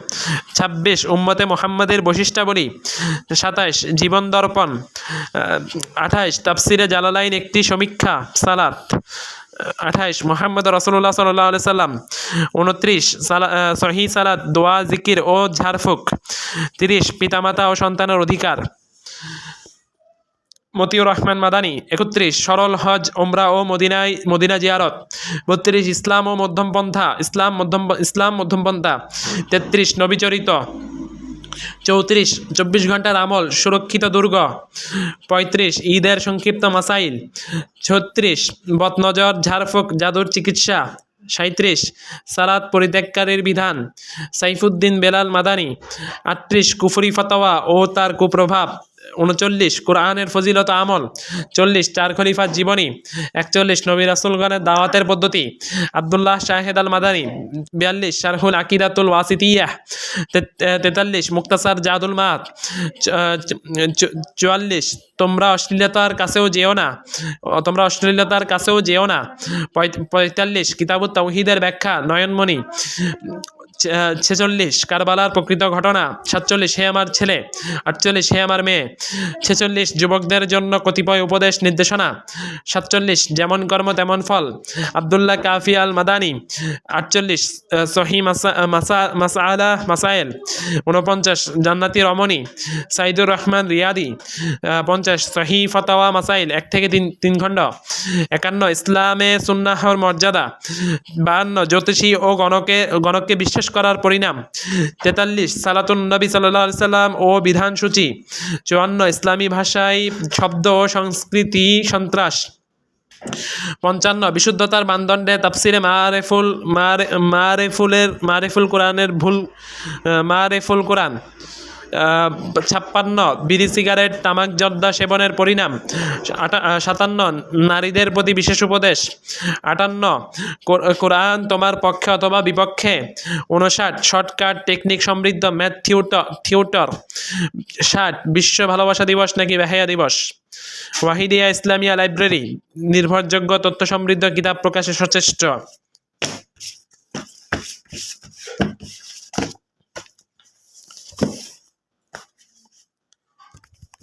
A: 26 উম্মতে মুহাম্মাদের বৈশিষ্ট্যাবলী, 27 জীবন দর্পণ, 28 তাফসিরে জালালাইন একটি সমীক্ষা, সালাত, 28 মুহাম্মদ রাসূলুল্লাহ সাল্লাল্লাহু আলাইহি সাল্লাম, 29 সহিহ সালাত দোয়া জিকির ও ঝাড়ফুঁক, 30 পিতামাতা ও সন্তানের অধিকার, মতিউর রহমান মাদানী, 31 সরল হজ ওমরা ও মদিনা জিয়ারত, 32 ইসলাম মধ্যমপন্থা, 33 নবীচরিত, 34 24 ঘন্টার আমল সুরক্ষিত দুর্গ, 35 ঈদের সংক্ষিপ্ত মাসাইল, 36 বদনজর ঝাড়ফুঁক জাদুর চিকিৎসা, 37 সালাত পরিত্যাগকারীর বিধান, সাইফুদ্দিন বেলাল মাদানী, 38 কুফরি ফতোয়া ও তার কুপ্রভাব, 39 কোরআনের ফজিলত আমল, 40 চার খলিফার জীবনী, 41 নবী রাসূলগণের দাওয়াতের পদ্ধতি, আব্দুল্লাহ শাহেদ আল মাদানী, 42 শারহুল আকিদাতুল ওয়াসিতিয়াহ, 43 মুক্তাসার জাদুল মাআদ, 44 তোমরা অশ্লীলতার কাছেও যেও না, 45 কিতাবুত তাওহীদের ব্যাখ্যা নয়নমণি, 46 কারবালার প্রকৃত ঘটনা, 47 হে আমার ছেলে, 48 হে আমার মেয়ে, 46 যুবকদের জন্য কতিপয় উপদেশ নির্দেশনা, 47 যেমন কর্ম তেমন ফল, আব্দুল্লাহ কাফি আল মাদানী, 48 সহি মাসাইল, 49 জান্নাতি রমণী সাইদুর রহমান রিয়াদি, 50 সহি ফতোয়া মাসাইল 1 থেকে 3 খণ্ড, 51 ইসলামে সুন্নাহর মর্যাদা, 52 জ্যোতিষী ও গণককে বিশ্বাস করার পরিণাম। 43 সালাতুন নবী সাল্লাল্লাহু আলাইহি সাল্লাম ও বিধানসূচি। 54 ইসলামী ভাষায় শব্দ ও সংস্কৃতি সন্ত্রাস। 55 বিশুদ্ধতার মানদণ্ডে তাফসিরে মারেফুল কোরআন। 56 বিড়ি সিগারেট তামাক জর্দা সেবনের পরিণাম। 57 নারীদের প্রতি বিশেষ উপদেশ। 58 কোরআন তোমার পক্ষে অথবা বিপক্ষে। 59 শর্টকাট টেকনিক সমৃদ্ধ ম্যাথ থিউটর। 60 বিশ্ব ভালোবাসা দিবস নাকি বেহায়া দিবস। ওয়াহিদিয়া ইসলামিয়া লাইব্রেরি নির্ভরযোগ্য তথ্য সমৃদ্ধ কিতাব প্রকাশে সচেষ্ট।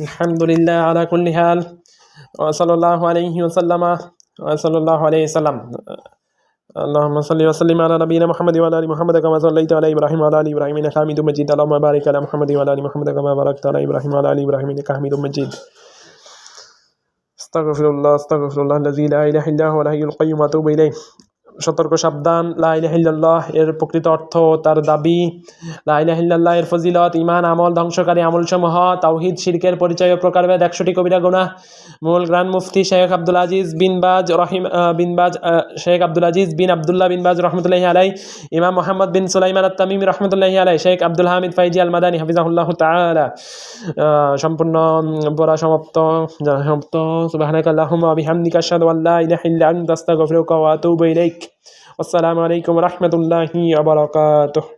A: আলহামদুলিল্লাহ আলা কুল্লি হাল ওয়া সাল্লাল্লাহু আলাইহি ওয়া সাল্লামা ওয়া সাল্লাল্লাহু আলাইহি সাল্লাম। اللهم صل وسلم على نبينا محمد وعلى ال محمد كما صليت على ابراهيم وعلى ال ابراهيم انك حميد مجيد. اللهم بارك على محمد وعلى ال محمد كما باركت على ابراهيم وعلى ال ابراهيم انك حميد مجيد. আস্তাগফিরুল্লাহ الذي لا اله الا هو الحي القيوم واتوب اليه. সতর্ক সাবধান। লা ইলাহা ইল্লাল্লাহ এর প্রকৃত অর্থ, তার দাবি। লা ইলাহা ইল্লাল্লাহ এর ফজিলত, ঈমান আমল ধ্বংসকারী আমলসমূহ, তাওহীদ শিরকের পরিচয় ও প্রকারভেদ, 100টি কবিরা গুনাহ। মূল গ্রান্ড মুফতি শেখ আব্দুল আজিজ বিন আব্দুল্লাহ বিন বাজ রহমতুল্লাহি আলাইহি, ইমাম মুহাম্মদ বিন সুলাইমান আত-তামিমি রহমতুল্লাহি আলাইহি, শেখ আব্দুল হামিদ ফাইজি আল মাদানী হাফিজাহুল্লাহ তাআলা। সম্পূর্ণ পড়া সমাপ্ত। সুবহানাকাল্লাহুম্মা ওয়া বিহামদিকা আশহাদু আল লা ইলাহা ইল্লা আনতা আস্তাগফিরুকা ওয়া আতুবু ইলাইক। আসসালামু আলাইকুম ওয়া রাহমাতুল্লাহি ওয়া বারাকাতুহু।